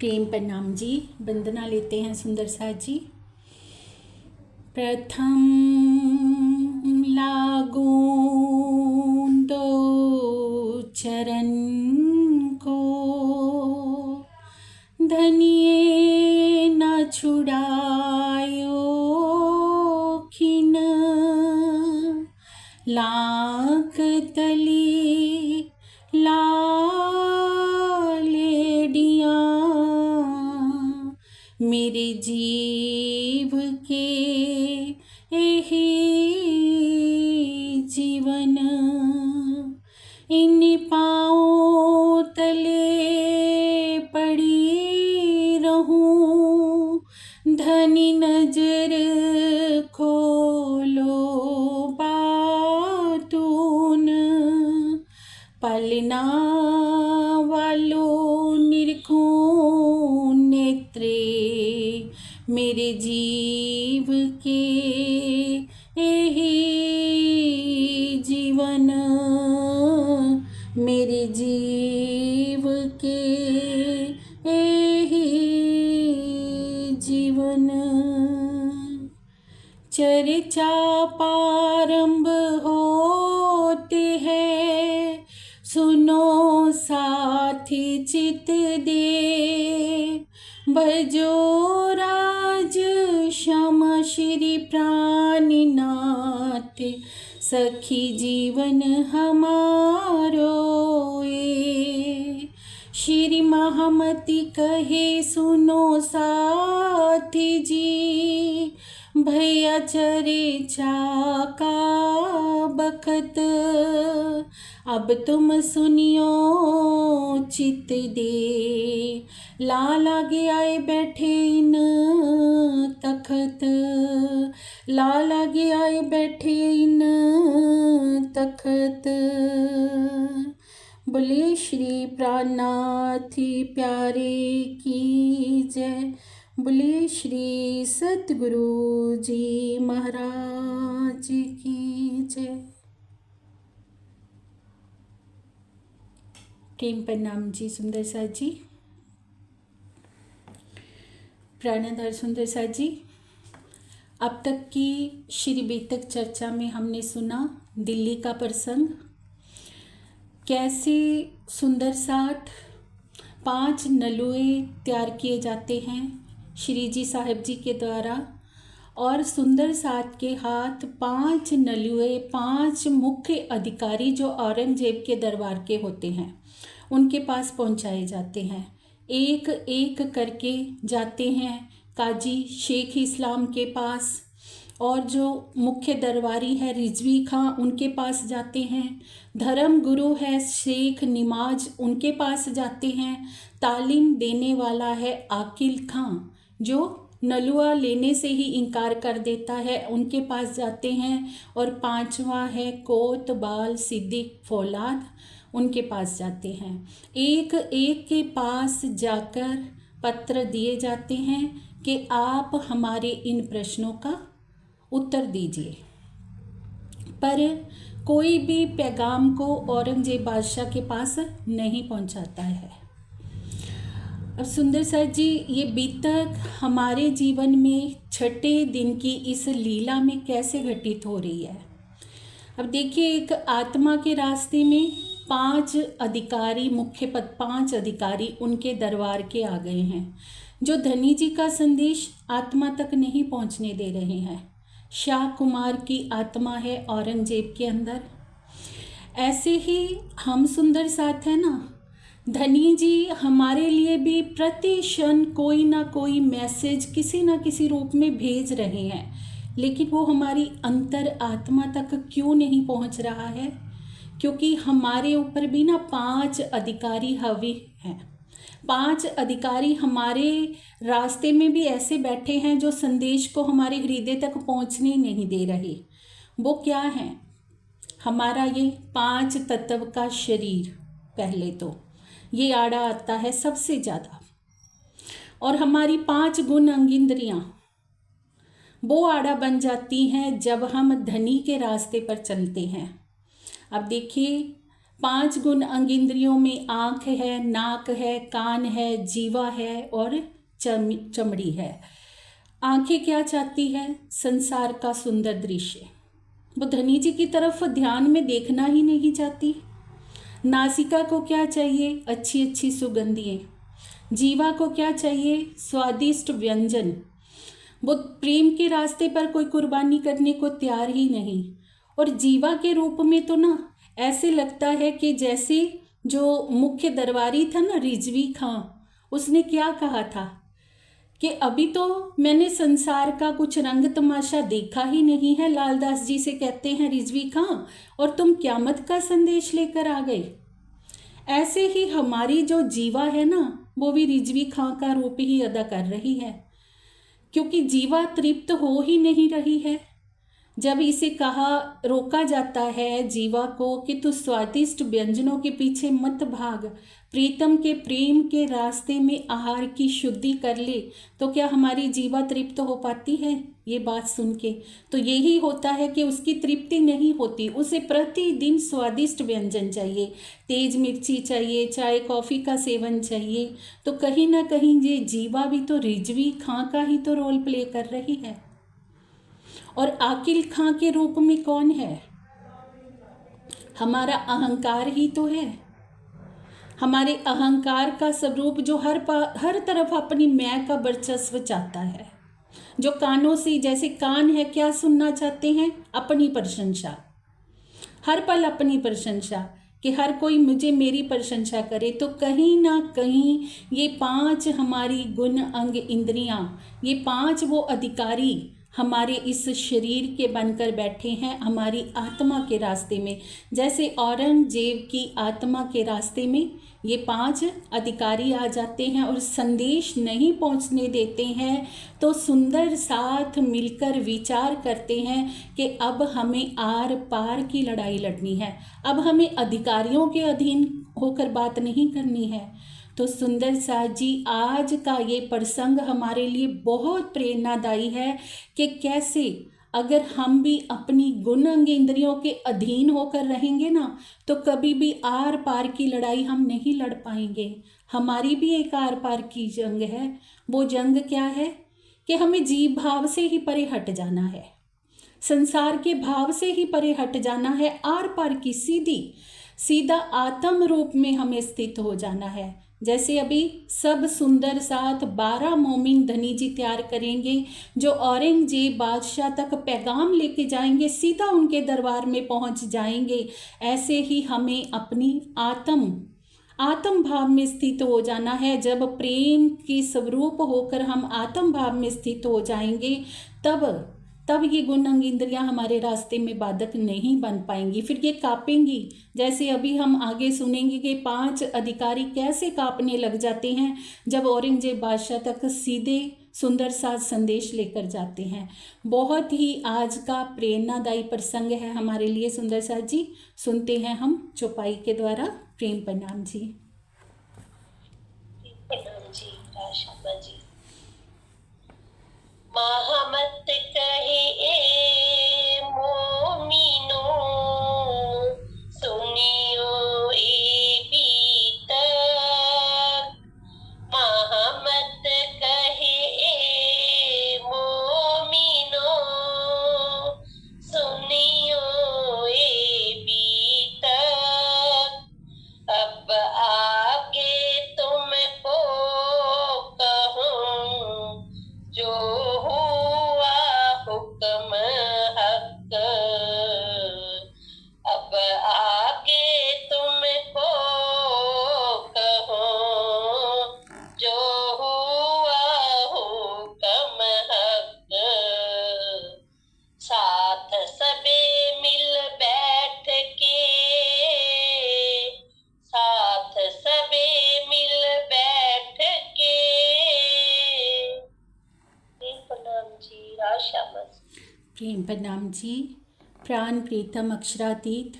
प्रेम प्रणाम जी। वंदना लेते हैं सुंदर साथ जी। प्रथम लागू दो चरण को, धनिये न छुड़ायो खिन, लाख तली लालेडिया मेरे जीव के एही जीवन, इन पाँव तले पड़ी रहूं, धनी नजर खोलो बातून, पलना वालों निरखूं नेत्रे मेरे जीव के एही जीवन, मेरे जीव के एही जीवन। चर्चा प्रारंभ होते है, सुनो साथी चित दे, भजो राज श्याम श्री प्राणनाथ, सखी जीवन हमारो ये। श्री महामती कहे सुनो साथी जी, भैया चर्चा का बखत, अब तुम सुनियो चित दे, लाला गे आए बैठे इन तखत, लाला गे आए बैठे इन तखत। बोले श्री प्राणनाथ प्यारे की जय, बोले श्री सतगुरु जी महाराज की जय। प्रेम प्रणाम जी सुंदर साथ जी। प्राणाधार सुंदर साथ जी। अब तक की श्री बेतक चर्चा में हमने सुना दिल्ली का प्रसंग, कैसे सुंदर साठ 5 नलुए तैयार किए जाते हैं श्री जी साहिब जी के द्वारा, और सुंदर साठ के हाथ 5 नलुए 5 मुख्य अधिकारी जो औरंगजेब के दरबार के होते हैं उनके पास पहुंचाए जाते हैं। एक एक करके जाते हैं काजी शेख इस्लाम के पास, और जो मुख्य दरबारी है रिजवी खां उनके पास जाते हैं, धर्म गुरु है शेख निमाज उनके पास जाते हैं, तालीम देने वाला है आकिल खां जो नलुआ लेने से ही इनकार कर देता है उनके पास जाते हैं, और 5वां है कोतवाल सिद्दीक फौलाद उनके पास जाते हैं। एक एक के पास जाकर पत्र दिए जाते हैं कि आप हमारे इन प्रश्नों का उत्तर दीजिए, पर कोई भी पैगाम को औरंगजेब बादशाह के पास नहीं पहुंचाता है। अब सुंदर साथ जी, ये बीतक हमारे जीवन में छठे दिन की इस लीला में कैसे घटित हो रही है। अब देखिए, एक आत्मा के रास्ते में 5 अधिकारी, मुख्य पद 5 अधिकारी उनके दरबार के आ गए हैं, जो धनी जी का संदेश आत्मा तक नहीं पहुंचने दे रहे हैं। शाह कुमार की आत्मा है औरंगजेब के अंदर। ऐसे ही हम सुंदर साथ है ना, धनी जी हमारे लिए भी प्रति क्षण कोई ना कोई मैसेज किसी ना किसी रूप में भेज रहे हैं, लेकिन वो हमारी अंतर आत्मा तक क्यों नहीं पहुंच रहा है? क्योंकि हमारे ऊपर भी ना 5 अधिकारी हावी हैं। 5 अधिकारी हमारे रास्ते में भी ऐसे बैठे हैं जो संदेश को हमारे हृदय तक पहुंचने नहीं दे रहे। वो क्या है? हमारा ये 5 तत्व का शरीर, पहले तो ये आड़ा आता है सबसे ज़्यादा, और हमारी 5 गुण अंगिंद्रियाँ वो आड़ा बन जाती हैं जब हम धनी के रास्ते पर चलते हैं। अब देखिए, 5 गुण अंग इंद्रियों में आँख है, नाक है, कान है, जीवा है और चमड़ी है। आंखें क्या चाहती है? संसार का सुंदर दृश्य। वो धनी जी की तरफ ध्यान में देखना ही नहीं चाहती। नासिका को क्या चाहिए? अच्छी अच्छी सुगंधियाँ। जीवा को क्या चाहिए? स्वादिष्ट व्यंजन। वो प्रेम के रास्ते पर कोई कुर्बानी करने को तैयार ही नहीं। और जीवा के रूप में तो ना ऐसे लगता है कि जैसे जो मुख्य दरबारी था ना, रिजवी खां, उसने क्या कहा था कि अभी तो मैंने संसार का कुछ रंग तमाशा देखा ही नहीं है। लालदास जी से कहते हैं रिजवी खां, और तुम क्यामत का संदेश लेकर आ गए। ऐसे ही हमारी जो जीवा है ना, वो भी रिजवी खां का रूप ही अदा कर रही है, क्योंकि जीवा तृप्त हो ही नहीं रही है। जब इसे रोका जाता है जीवा को कि तू स्वादिष्ट व्यंजनों के पीछे मत भाग, प्रीतम के प्रेम के रास्ते में आहार की शुद्धि कर ले, तो क्या हमारी जीवा तृप्त हो पाती है? ये बात सुन के तो यही होता है कि उसकी तृप्ति नहीं होती। उसे प्रतिदिन स्वादिष्ट व्यंजन चाहिए, तेज मिर्ची चाहिए, चाय कॉफ़ी का सेवन चाहिए। तो कहीं ना कहीं ये जीवा भी तो रिजवी खां का ही तो रोल प्ले कर रही है। और आकिल खां के रूप में कौन है? हमारा अहंकार ही तो है। हमारे अहंकार का स्वरूप जो हर तरफ अपनी मैं का वर्चस्व चाहता है। जो कानों से, जैसे कान है, क्या सुनना चाहते हैं? अपनी प्रशंसा। हर पल अपनी प्रशंसा, कि हर कोई मेरी प्रशंसा करे। तो कहीं ना कहीं ये 5 हमारी गुण अंग इंद्रियां, ये 5 वो अधिकारी हमारे इस शरीर के बनकर बैठे हैं हमारी आत्मा के रास्ते में। जैसे औरंगजेब की आत्मा के रास्ते में ये 5 अधिकारी आ जाते हैं और संदेश नहीं पहुंचने देते हैं, तो सुंदर साथ मिलकर विचार करते हैं कि अब हमें आर पार की लड़ाई लड़नी है। अब हमें अधिकारियों के अधीन होकर बात नहीं करनी है। तो सुंदर साथ जी, आज का ये प्रसंग हमारे लिए बहुत प्रेरणादायी है कि कैसे अगर हम भी अपनी गुण अंग इंद्रियों के अधीन होकर रहेंगे ना, तो कभी भी आर पार की लड़ाई हम नहीं लड़ पाएंगे। हमारी भी एक आर पार की जंग है। वो जंग क्या है कि हमें जीव भाव से ही परे हट जाना है, संसार के भाव से ही परे हट जाना है। आर पार की सीधा आत्म रूप में हमें स्थित हो जाना है। जैसे अभी सब सुंदर साथ 12 मोमिन धनी जी तैयार करेंगे, जो औरंगजेब बादशाह तक पैगाम लेके जाएंगे, सीधा उनके दरबार में पहुंच जाएंगे। ऐसे ही हमें अपनी आत्म भाव में स्थित हो जाना है। जब प्रेम के स्वरूप होकर हम आत्म भाव में स्थित हो जाएंगे, तब ये गुण अंग इंद्रियां हमारे रास्ते में बाधक नहीं बन पाएंगी, फिर ये कांपेंगी। जैसे अभी हम आगे सुनेंगे कि 5 अधिकारी कैसे कांपने लग जाते हैं जब औरंगजेब बादशाह तक सीधे सुंदर साथ संदेश लेकर जाते हैं। बहुत ही आज का प्रेरणादायी प्रसंग है हमारे लिए सुंदर साथ जी। सुनते हैं हम चौपाई के द्वारा। प्रेम प्रणाम जी। प्रणाम जी, राशा जी। महमत कहे ए मोमिनो, सुनियो ए बीतक। महमत कहे ए मोमिनो, सुनियो ए बीतक। अब आगे तुमको कहूँ, जो हुआ हुक्म हक। अब आगे तुमको कहूँ, जो हुआ हुक्म हक। साथ सबे मिल बैठ के, साथ सबे मिल बैठ के। प्रणाम जी, राशा प्रेम प्रणाम जी। प्राण प्रीतम अक्षरातीत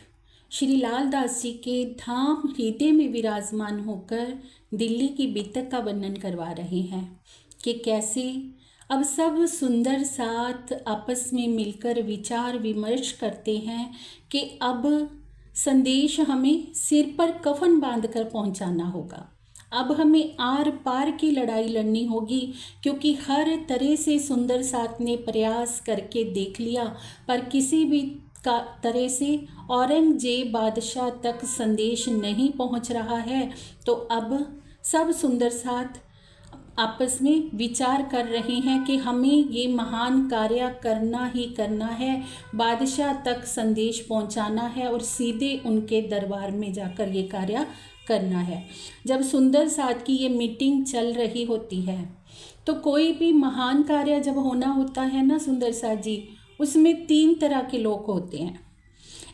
श्री लालदास जी के धाम हृदय में विराजमान होकर दिल्ली की बीतक का वर्णन करवा रहे हैं कि कैसे अब सब सुंदर साथ आपस में मिलकर विचार विमर्श करते हैं कि अब संदेश हमें सिर पर कफन बांधकर पहुंचाना होगा। अब हमें आर पार की लड़ाई लड़नी होगी, क्योंकि हर तरह से सुंदर साथ ने प्रयास करके देख लिया, पर किसी भी का तरह से औरंगजेब बादशाह तक संदेश नहीं पहुंच रहा है। तो अब सब सुंदर साथ आपस में विचार कर रहे हैं कि हमें ये महान कार्य करना ही करना है, बादशाह तक संदेश पहुंचाना है और सीधे उनके दरबार में जाकर ये कार्य करना है। जब सुंदर साथ की ये मीटिंग चल रही होती है, तो कोई भी महान कार्य जब होना होता है ना सुंदर साथ जी, उसमें 3 तरह के लोग होते हैं।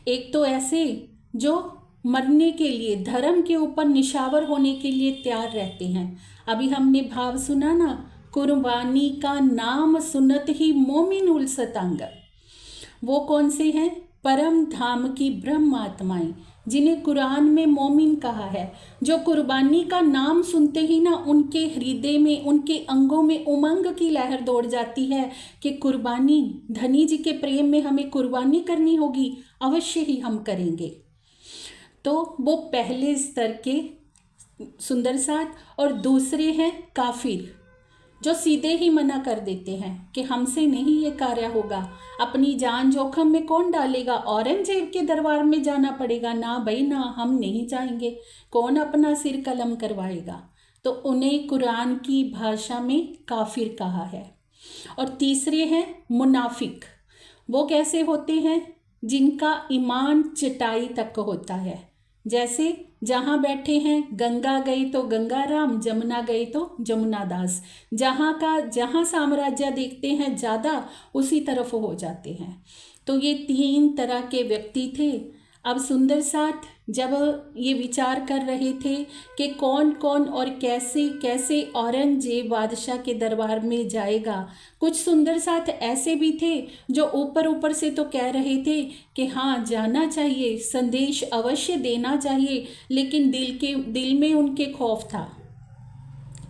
एक तो ऐसे जो मरने के लिए, धर्म के ऊपर निशावर होने के लिए तैयार रहते हैं। अभी हमने भाव सुना ना, कुर्बानी का नाम सुनत ही मोमिन उलसत अंग। वो कौन से हैं? परम धाम की ब्रह्म आत्माएं, जिन्हें कुरान में मोमिन कहा है, जो कुर्बानी का नाम सुनते ही ना उनके हृदय में, उनके अंगों में उमंग की लहर दौड़ जाती है कि कुर्बानी, धनी जी के प्रेम में हमें कुर्बानी करनी होगी, अवश्य ही हम करेंगे। तो वो पहले स्तर के सुंदर साथ। और दूसरे हैं काफिर, जो सीधे ही मना कर देते हैं कि हमसे नहीं ये कार्य होगा, अपनी जान जोखिम में कौन डालेगा, औरंगजेब के दरबार में जाना पड़ेगा, ना भाई ना, हम नहीं जाएंगे, कौन अपना सिर कलम करवाएगा। तो उन्हें कुरान की भाषा में काफिर कहा है। और तीसरे हैं मुनाफिक। वो कैसे होते हैं? जिनका ईमान चटाई तक होता है। जैसे जहाँ बैठे हैं, गंगा गई तो गंगा राम, जमुना गई तो जमुना दास, जहाँ साम्राज्य देखते हैं ज़्यादा, उसी तरफ हो जाते हैं। तो ये 3 तरह के व्यक्ति थे। अब सुंदर साथ जब ये विचार कर रहे थे कि कौन कौन और कैसे कैसे औरंगजेब बादशाह के दरबार में जाएगा, कुछ सुंदर साथ ऐसे भी थे जो ऊपर ऊपर से तो कह रहे थे कि हाँ जाना चाहिए, संदेश अवश्य देना चाहिए, लेकिन दिल में उनके खौफ था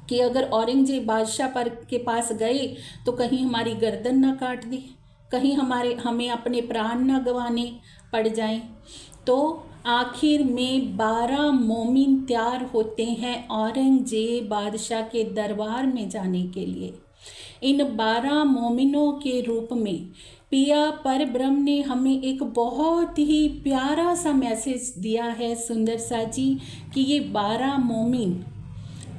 कि अगर औरंगजेब बादशाह के पास गए तो कहीं हमारी गर्दन ना काट दे, कहीं हमें अपने प्राण ना गंवाने पड़ जाएं। तो आखिर में 12 मोमिन तैयार होते हैं औरंगजेब बादशाह के दरबार में जाने के लिए। इन 12 मोमिनों के रूप में पिया पर ब्रह्म ने हमें एक बहुत ही प्यारा सा मैसेज दिया है सुंदर सा जी, कि ये 12 मोमिन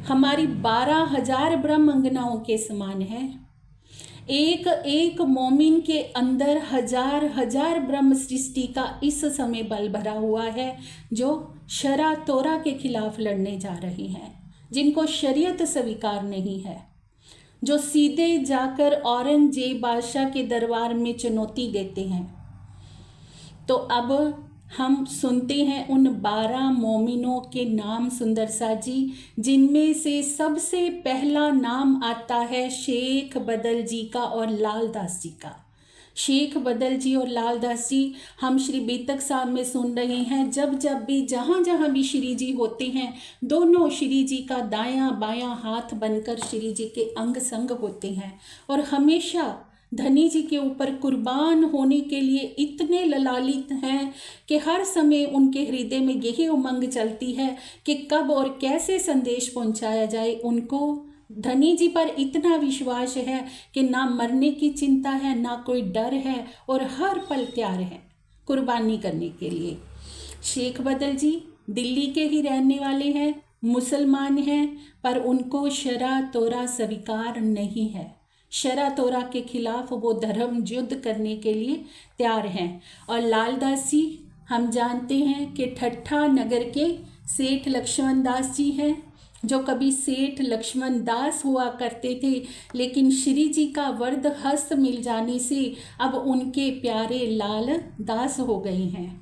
हमारी 12,000 ब्रह्म अंगनाओं के समान है। एक एक मोमिन के अंदर हजार हजार ब्रह्म सृष्टि का इस समय बल भरा हुआ है, जो शरा तोरा के खिलाफ लड़ने जा रही हैं, जिनको शरीयत स्वीकार नहीं है, जो सीधे जाकर औरंगजेब बादशाह के दरबार में चुनौती देते हैं। तो अब हम सुनते हैं उन 12 मोमिनों के नाम सुंदर सा जी, जिनमें से सबसे पहला नाम आता है शेख बदल जी का और लाल दास जी का। शेख बदल जी और लाल दास जी हम श्री बीतक साहब में सुन रहे हैं। जब भी जहाँ जहाँ भी श्री जी होते हैं, दोनों श्री जी का दायां बायां हाथ बनकर श्री जी के अंग संग होते हैं और हमेशा धनी जी के ऊपर कुर्बान होने के लिए इतने ललालित हैं कि हर समय उनके हृदय में यही उमंग चलती है कि कब और कैसे संदेश पहुंचाया जाए। उनको धनी जी पर इतना विश्वास है कि ना मरने की चिंता है, ना कोई डर है, और हर पल तैयार है कुर्बानी करने के लिए। शेख बदल जी दिल्ली के ही रहने वाले हैं, मुसलमान हैं, पर उनको शरा तोरा स्वीकार नहीं है। शरा तोरा के खिलाफ वो धर्म युद्ध करने के लिए तैयार हैं। और लालदास जी हम जानते हैं कि ठट्ठा नगर के सेठ लक्ष्मण दास जी हैं, जो कभी सेठ लक्ष्मण दास हुआ करते थे, लेकिन श्री जी का वरद हस्त मिल जाने से अब उनके प्यारे लाल दास हो गए हैं।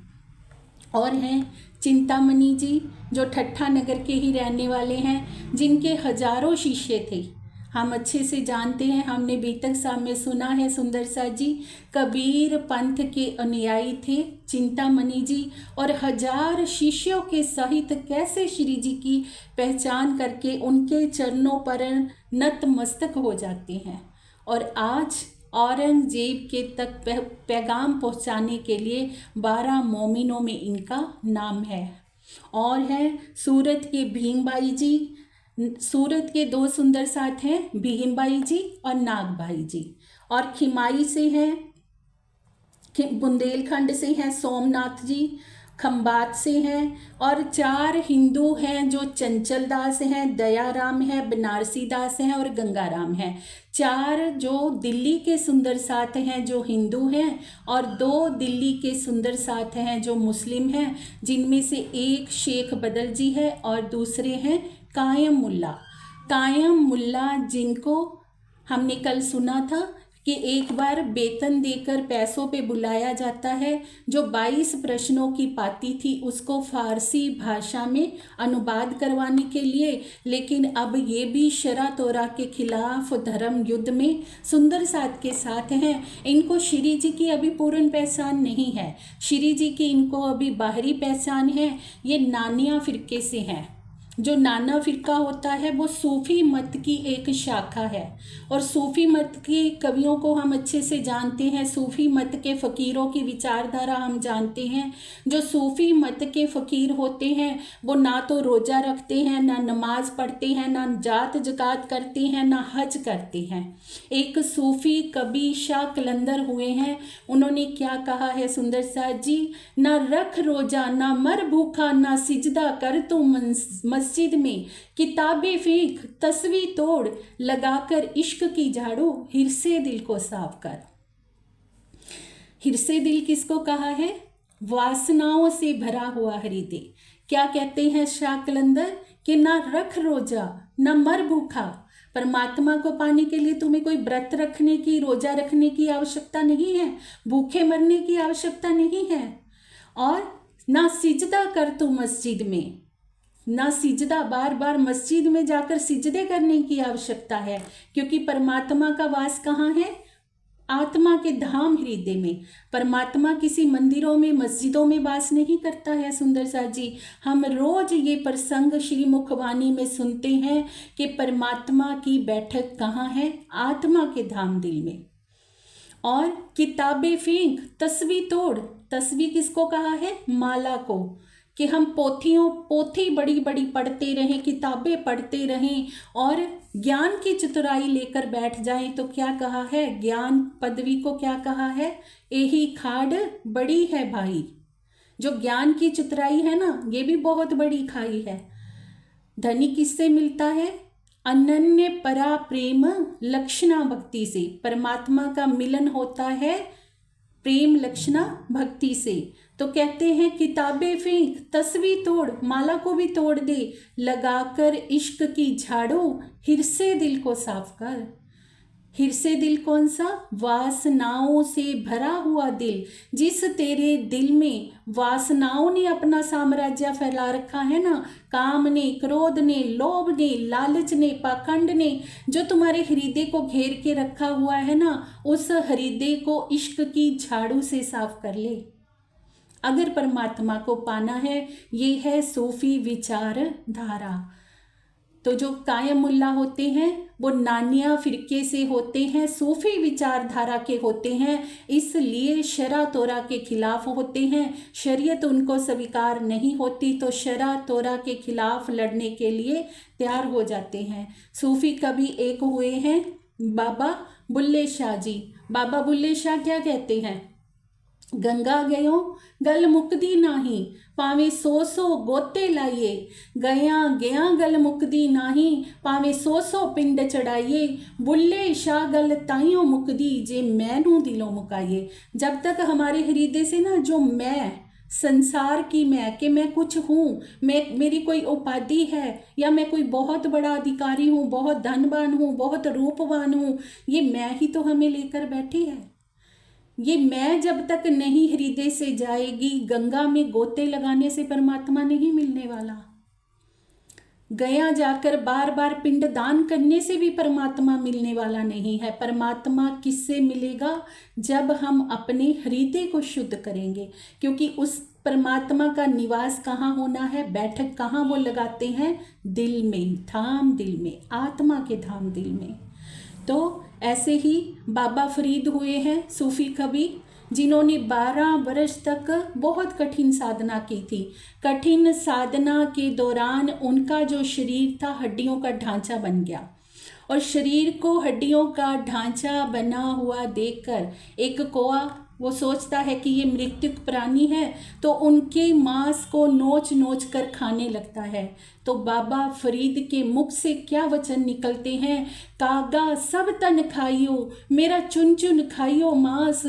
और हैं चिंतामणि जी, जो ठट्ठा नगर के ही रहने वाले हैं, जिनके हजारों शिष्य थे। हम अच्छे से जानते हैं, हमने बीतक साहब में सुना है सुंदर सा जी, कबीर पंथ के अनुयायी थे चिंतामणि जी, और 1000 शिष्यों के सहित कैसे श्री जी की पहचान करके उनके चरणों पर नतमस्तक हो जाते हैं। और आज औरंगजेब के तक पैगाम पहुंचाने के लिए 12 मोमिनों में इनका नाम है। और है सूरत के भीमबाई जी। सूरत के दो सुंदर साथ हैं, भीमबाई जी और नागबाई जी। और खिमाई से हैं, बुंदेलखंड से हैं सोमनाथ जी, खंबात से हैं। और 4 हिंदू हैं जो चंचल दास हैं, दयाराम हैं, बनारसी दास हैं और गंगाराम हैं। 4 जो दिल्ली के सुंदर साथ हैं जो हिंदू हैं, और 2 दिल्ली के सुंदर साथ हैं जो मुस्लिम हैं, जिनमें से एक शेख बदल जी है और दूसरे हैं कायम मुल्ला। कायम मुल्ला जिनको हमने कल सुना था कि एक बार वेतन देकर पैसों पे बुलाया जाता है, जो 22 प्रश्नों की पाती थी उसको फारसी भाषा में अनुवाद करवाने के लिए। लेकिन अब ये भी शरा तोरा के खिलाफ धर्म युद्ध में सुंदर साथ के साथ हैं। इनको श्री जी की अभी पूर्ण पहचान नहीं है, श्री जी की इनको अभी बाहरी पहचान है। ये नानिया फिरके से हैं। जो नाना फिरका होता है वो सूफ़ी मत की एक शाखा है, और सूफ़ी मत के कवियों को हम अच्छे से जानते हैं, सूफ़ी मत के फ़कीरों की विचारधारा हम जानते हैं। जो सूफ़ी मत के फ़कीर होते हैं वो ना तो रोज़ा रखते हैं, ना नमाज पढ़ते हैं, ना जात जकात करते हैं, ना हज करते हैं। एक सूफ़ी कवि शाह कलंदर हुए हैं, उन्होंने क्या कहा है सुंदर साथ जी, ना रख रोज़ा ना मर भूखा, ना सिजदा कर तू मस्जिद में, किताबें फेंक तस्वीर तोड़, लगाकर इश्क की झाड़ू हिरसे दिल को साफ कर। हिरसे दिल किसको कहा है? वासनाओं से भरा हुआ हृदय। क्या कहते हैं शाह कलंदर कि ना रख रोजा ना मर भूखा। परमात्मा को पाने के लिए तुम्हें कोई व्रत रखने की, रोजा रखने की आवश्यकता नहीं है, भूखे मरने की आवश्यकता नहीं है। और ना सिजदा कर तू मस्जिद में, ना सिजदा बार बार मस्जिद में जाकर सिजदे करने की आवश्यकता है, क्योंकि परमात्मा का वास कहाँ है? आत्मा के धाम हृदय में। परमात्मा किसी मंदिरों में मस्जिदों में वास नहीं करता है सुंदर सा जी। हम रोज ये प्रसंग श्री मुखवाणी में सुनते हैं कि परमात्मा की बैठक कहाँ है? आत्मा के धाम दिल में। और किताबें फेंक तस्वीर तोड़, तस्वीर किसको कहा है? माला को, कि हम पोथी बड़ी बड़ी पढ़ते रहें, किताबें पढ़ते रहें और ज्ञान की चतुराई लेकर बैठ जाएं। तो क्या कहा है? ज्ञान पदवी को क्या कहा है? यही खाड़ बड़ी है भाई। जो ज्ञान की चतुराई है ना, ये भी बहुत बड़ी खाई है। धनी किससे मिलता है? अनन्य परा प्रेम लक्षणा भक्ति से। परमात्मा का मिलन होता है प्रेम लक्षणा भक्ति से। तो कहते हैं किताबें फेंक तस्वीर तोड़, माला को भी तोड़ दे, लगाकर इश्क की झाड़ू हिरसे दिल को साफ कर। हिरसे दिल कौन सा? वासनाओं से भरा हुआ दिल। जिस तेरे दिल में वासनाओं ने अपना साम्राज्य फैला रखा है ना, काम ने, क्रोध ने, लोभ ने, लालच ने, पाखंड ने जो तुम्हारे हृदय को घेर के रखा हुआ है ना, उस हृदय को इश्क की झाड़ू से साफ कर ले। अगर परमात्मा को पाना है, ये है सूफी विचारधारा। तो जो कायम मुल्ला होते हैं वो नानिया फिरके से होते हैं, सूफी विचारधारा के होते हैं, इसलिए शरा तोरा के खिलाफ होते हैं। शरीयत उनको स्वीकार नहीं होती तो शरा तोरा के खिलाफ लड़ने के लिए तैयार हो जाते हैं। सूफी कवि एक हुए हैं बाबा बुल्ले शाह जी। बाबा बुल्ले शाह क्या कहते हैं? गंगा गयो गल मुकदी नाही, पावे 100 गोते लाइए, गया गया गल मुकदी नाही, पावे 100 पिंड चढ़ाइए, बुल्ले शाह गल ताइयों मुकदी, जे मैनू दिलों मुकाइए। जब तक हमारे हृदय से ना जो मैं, संसार की मैं, कि मैं कुछ हूँ, मेरी कोई उपाधि है, या मैं कोई बहुत बड़ा अधिकारी हूँ, बहुत धनवान हूँ, बहुत रूपवान हूँ, ये मैं ही तो हमें लेकर बैठी है। ये मैं जब तक नहीं हृदय से जाएगी, गंगा में गोते लगाने से परमात्मा नहीं मिलने वाला। गया जाकर बार बार पिंड दान करने से भी परमात्मा मिलने वाला नहीं है। परमात्मा किससे मिलेगा? जब हम अपने हृदय को शुद्ध करेंगे, क्योंकि उस परमात्मा का निवास कहाँ होना है, बैठक कहाँ वो लगाते हैं? दिल में, धाम दिल में, आत्मा के धाम दिल में। तो ऐसे ही बाबा फरीद हुए हैं सूफ़ी कवि, जिन्होंने 12 वर्ष तक बहुत कठिन साधना की थी। कठिन साधना के दौरान उनका जो शरीर था हड्डियों का ढांचा बन गया, और शरीर को हड्डियों का ढांचा बना हुआ देखकर एक कौआ वो सोचता है कि ये मृत्युक प्राणी है, तो उनके मांस को नोच नोच कर खाने लगता है। तो बाबा फरीद के मुख से क्या वचन निकलते हैं, कागा सब तन खाइयो, मेरा चुन चुन खाइयो मांस,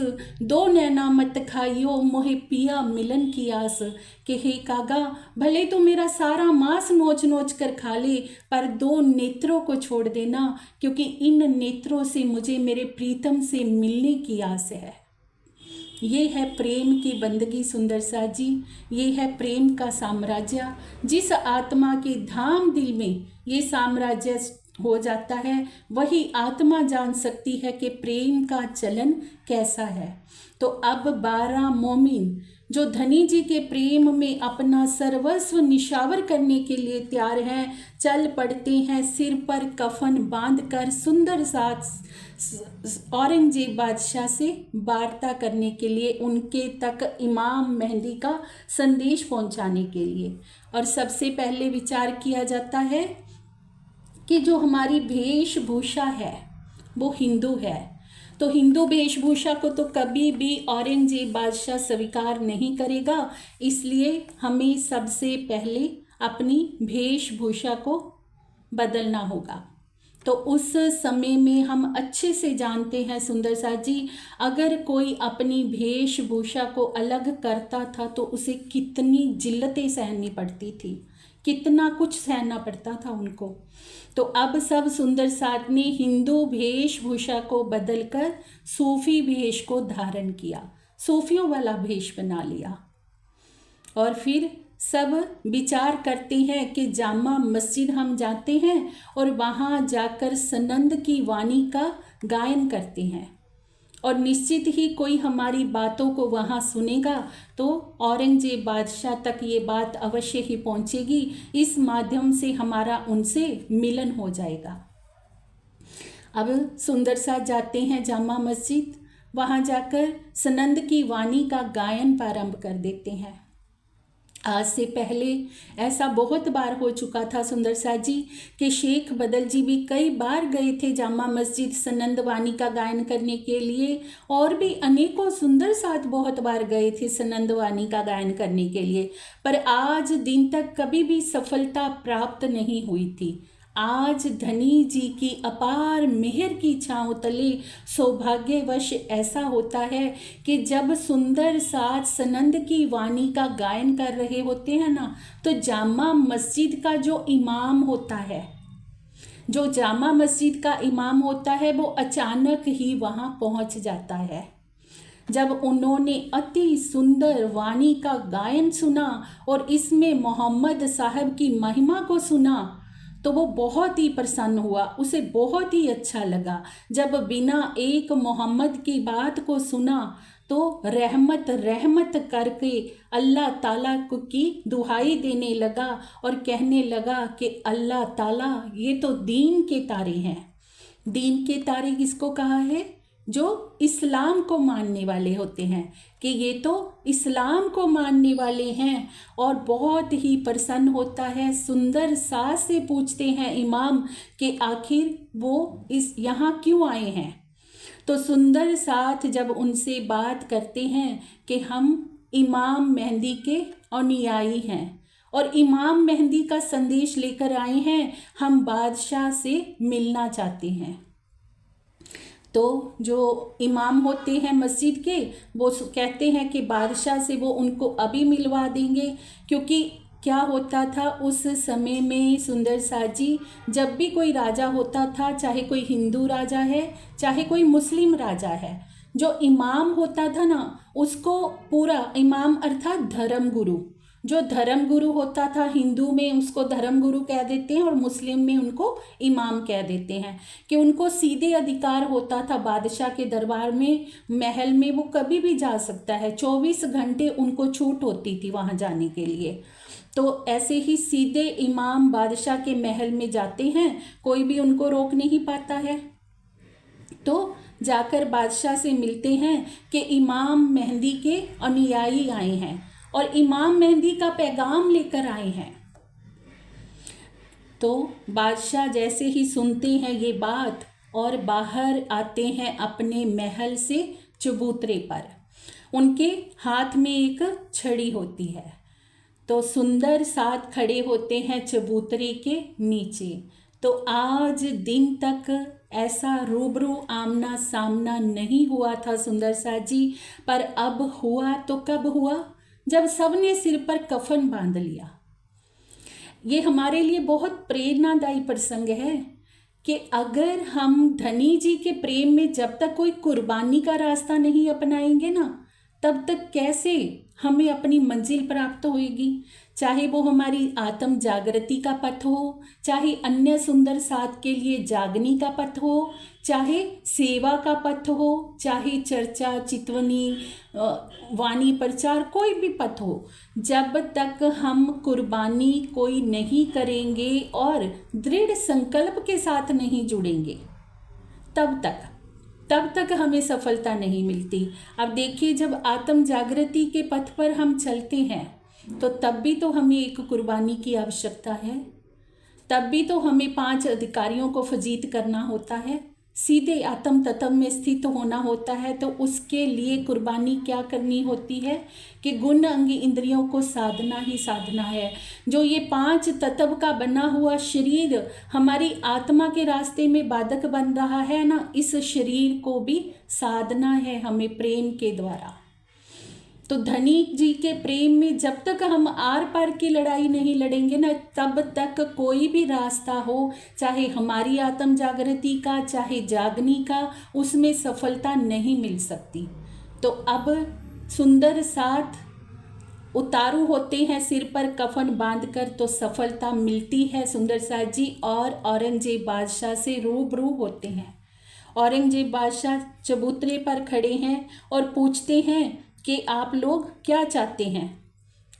दो नैना मत खाइयो, मोहे पिया मिलन की आस। कि हे कागा, भले तो मेरा सारा मांस नोच नोच कर खा ले, पर दो नेत्रों को छोड़ देना, क्योंकि इन नेत्रों से मुझे मेरे प्रीतम से मिलने की आस है। ये है प्रेम की बंदगी सुंदर सा जी, ये है प्रेम का साम्राज्य। जिस आत्मा के धाम दिल में ये साम्राज्य हो जाता है, वही आत्मा जान सकती है कि प्रेम का चलन कैसा है। तो अब 12 मोमिन जो धनी जी के प्रेम में अपना सर्वस्व निशावर करने के लिए तैयार हैं, चल पड़ते हैं सिर पर कफन बांधकर सुंदर साथ औरंगजेब बादशाह से वार्ता करने के लिए, उनके तक इमाम मेहंदी का संदेश पहुंचाने के लिए। और सबसे पहले विचार किया जाता है कि जो हमारी वेशभूषा है वो हिंदू है, तो हिंदू वेशभूषा को तो कभी भी औरंगजेब बादशाह स्वीकार नहीं करेगा, इसलिए हमें सबसे पहले अपनी वेशभूषा को बदलना होगा। तो उस समय में हम अच्छे से जानते हैं सुंदर सा जी, अगर कोई अपनी वेशभूषा को अलग करता था तो उसे कितनी जिल्लतें सहनी पड़ती थी, कितना कुछ सहना पड़ता था उनको। तो अब सब सुंदर साथ ने हिंदू वेशभूषा को बदलकर सूफी वेश को धारण किया, सूफियों वाला वेश बना लिया। और फिर सब विचार करते हैं कि जामा मस्जिद हम जाते हैं और वहाँ जाकर सनंद की वाणी का गायन करते हैं, और निश्चित ही कोई हमारी बातों को वहाँ सुनेगा तो औरंगजेब बादशाह तक ये बात अवश्य ही पहुँचेगी। इस माध्यम से हमारा उनसे मिलन हो जाएगा। अब सुंदर सा जाते हैं जामा मस्जिद, वहाँ जाकर सनंद की वाणी का गायन प्रारंभ कर देते हैं। आज से पहले ऐसा बहुत बार हो चुका था सुंदर सा जी कि शेख बदल जी भी कई बार गए थे जामा मस्जिद सनंद वाणी का गायन करने के लिए, और भी अनेकों सुंदर साथ बहुत बार गए थे सनंद वाणी का गायन करने के लिए, पर आज दिन तक कभी भी सफलता प्राप्त नहीं हुई थी। आज धनी जी की अपार मेहर की छाँव तले सौभाग्यवश ऐसा होता है कि जब सुंदर साथ सनंद की वाणी का गायन कर रहे होते हैं ना, तो जामा मस्जिद का जो इमाम होता है, जो जामा मस्जिद का इमाम होता है, वो अचानक ही वहाँ पहुँच जाता है। जब उन्होंने अति सुंदर वाणी का गायन सुना और इसमें मोहम्मद साहब की महिमा को सुना, तो वो बहुत ही प्रसन्न हुआ, उसे बहुत ही अच्छा लगा। जब बिना एक मोहम्मद की बात को सुना तो रहमत रहमत करके अल्लाह ताला की दुहाई देने लगा और कहने लगा कि अल्लाह ताला ये तो दीन के तारे हैं। दीन के तारे किसको कहा है? जो इस्लाम को मानने वाले होते हैं, कि ये तो इस्लाम को मानने वाले हैं। और बहुत ही प्रसन्न होता है, सुंदर सास से पूछते हैं इमाम कि आखिर वो इस यहाँ क्यों आए हैं। तो सुंदर साथ जब उनसे बात करते हैं कि हम इमाम मेहंदी के अनुयायी हैं और इमाम मेहंदी का संदेश लेकर आए हैं, हम बादशाह से मिलना चाहते हैं। तो जो इमाम होते हैं मस्जिद के, वो कहते हैं कि बादशाह से वो उनको अभी मिलवा देंगे, क्योंकि क्या होता था उस समय में सुंदर सा जी, जब भी कोई राजा होता था, चाहे कोई हिंदू राजा है चाहे कोई मुस्लिम राजा है, जो इमाम होता था ना, उसको पूरा इमाम अर्थात धर्म गुरु, जो धर्म गुरु होता था, हिंदू में उसको धर्म गुरु कह देते हैं और मुस्लिम में उनको इमाम कह देते हैं, कि उनको सीधे अधिकार होता था बादशाह के दरबार में, महल में वो कभी भी जा सकता है, 24 घंटे उनको छूट होती थी वहाँ जाने के लिए। तो ऐसे ही सीधे इमाम बादशाह के महल में जाते हैं, कोई भी उनको रोक नहीं पाता है। तो जाकर बादशाह से मिलते हैं कि इमाम मेहंदी के अनुयायी आए हैं और इमाम मेहंदी का पैगाम लेकर आए हैं। तो बादशाह जैसे ही सुनते हैं ये बात और बाहर आते हैं अपने महल से चबूतरे पर। उनके हाथ में एक छड़ी होती है। तो सुंदर साथ खड़े होते हैं चबूतरे के नीचे। तो आज दिन तक ऐसा रूबरू आमना सामना नहीं हुआ था सुंदर साथ जी, पर अब हुआ। तो कब हुआ? जब सबने सिर पर कफन बांध लिया। ये हमारे लिए बहुत प्रेरणादायी प्रसंग है कि अगर हम धनी जी के प्रेम में जब तक कोई कुर्बानी का रास्ता नहीं अपनाएंगे ना, तब तक कैसे हमें अपनी मंजिल प्राप्त होएगी। चाहे वो हमारी आत्म जागृति का पथ हो, चाहे अन्य सुंदर साथ के लिए जागनी का पथ हो, चाहे सेवा का पथ हो, चाहे चर्चा चितवनी वाणी प्रचार, कोई भी पथ हो, जब तक हम कुर्बानी कोई नहीं करेंगे और दृढ़ संकल्प के साथ नहीं जुड़ेंगे, तब तक हमें सफलता नहीं मिलती। अब देखिए, जब आत्म जागृति के पथ पर हम चलते हैं तो तब भी तो हमें एक कुर्बानी की आवश्यकता है। तब भी तो हमें 5 अधिकारियों को फजीत करना होता है, सीधे आत्म तत्व में स्थित होना होता है। तो उसके लिए कुर्बानी क्या करनी होती है कि गुण अंग इंद्रियों को साधना ही साधना है। जो ये 5 तत्व का बना हुआ शरीर हमारी आत्मा के रास्ते में बाधक बन रहा है ना, इस शरीर को भी साधना है हमें प्रेम के द्वारा। तो धनी जी के प्रेम में जब तक हम आर पार की लड़ाई नहीं लड़ेंगे ना, तब तक कोई भी रास्ता हो, चाहे हमारी आत्म जागृति का चाहे जागनी का, उसमें सफलता नहीं मिल सकती। तो अब सुंदर साथ उतारू होते हैं सिर पर कफन बांधकर, तो सफलता मिलती है सुंदर साथ जी, और औरंगजेब बादशाह से रूबरू होते हैं। औरंगजेब बादशाह चबूतरे पर खड़े हैं और पूछते हैं कि आप लोग क्या चाहते हैं।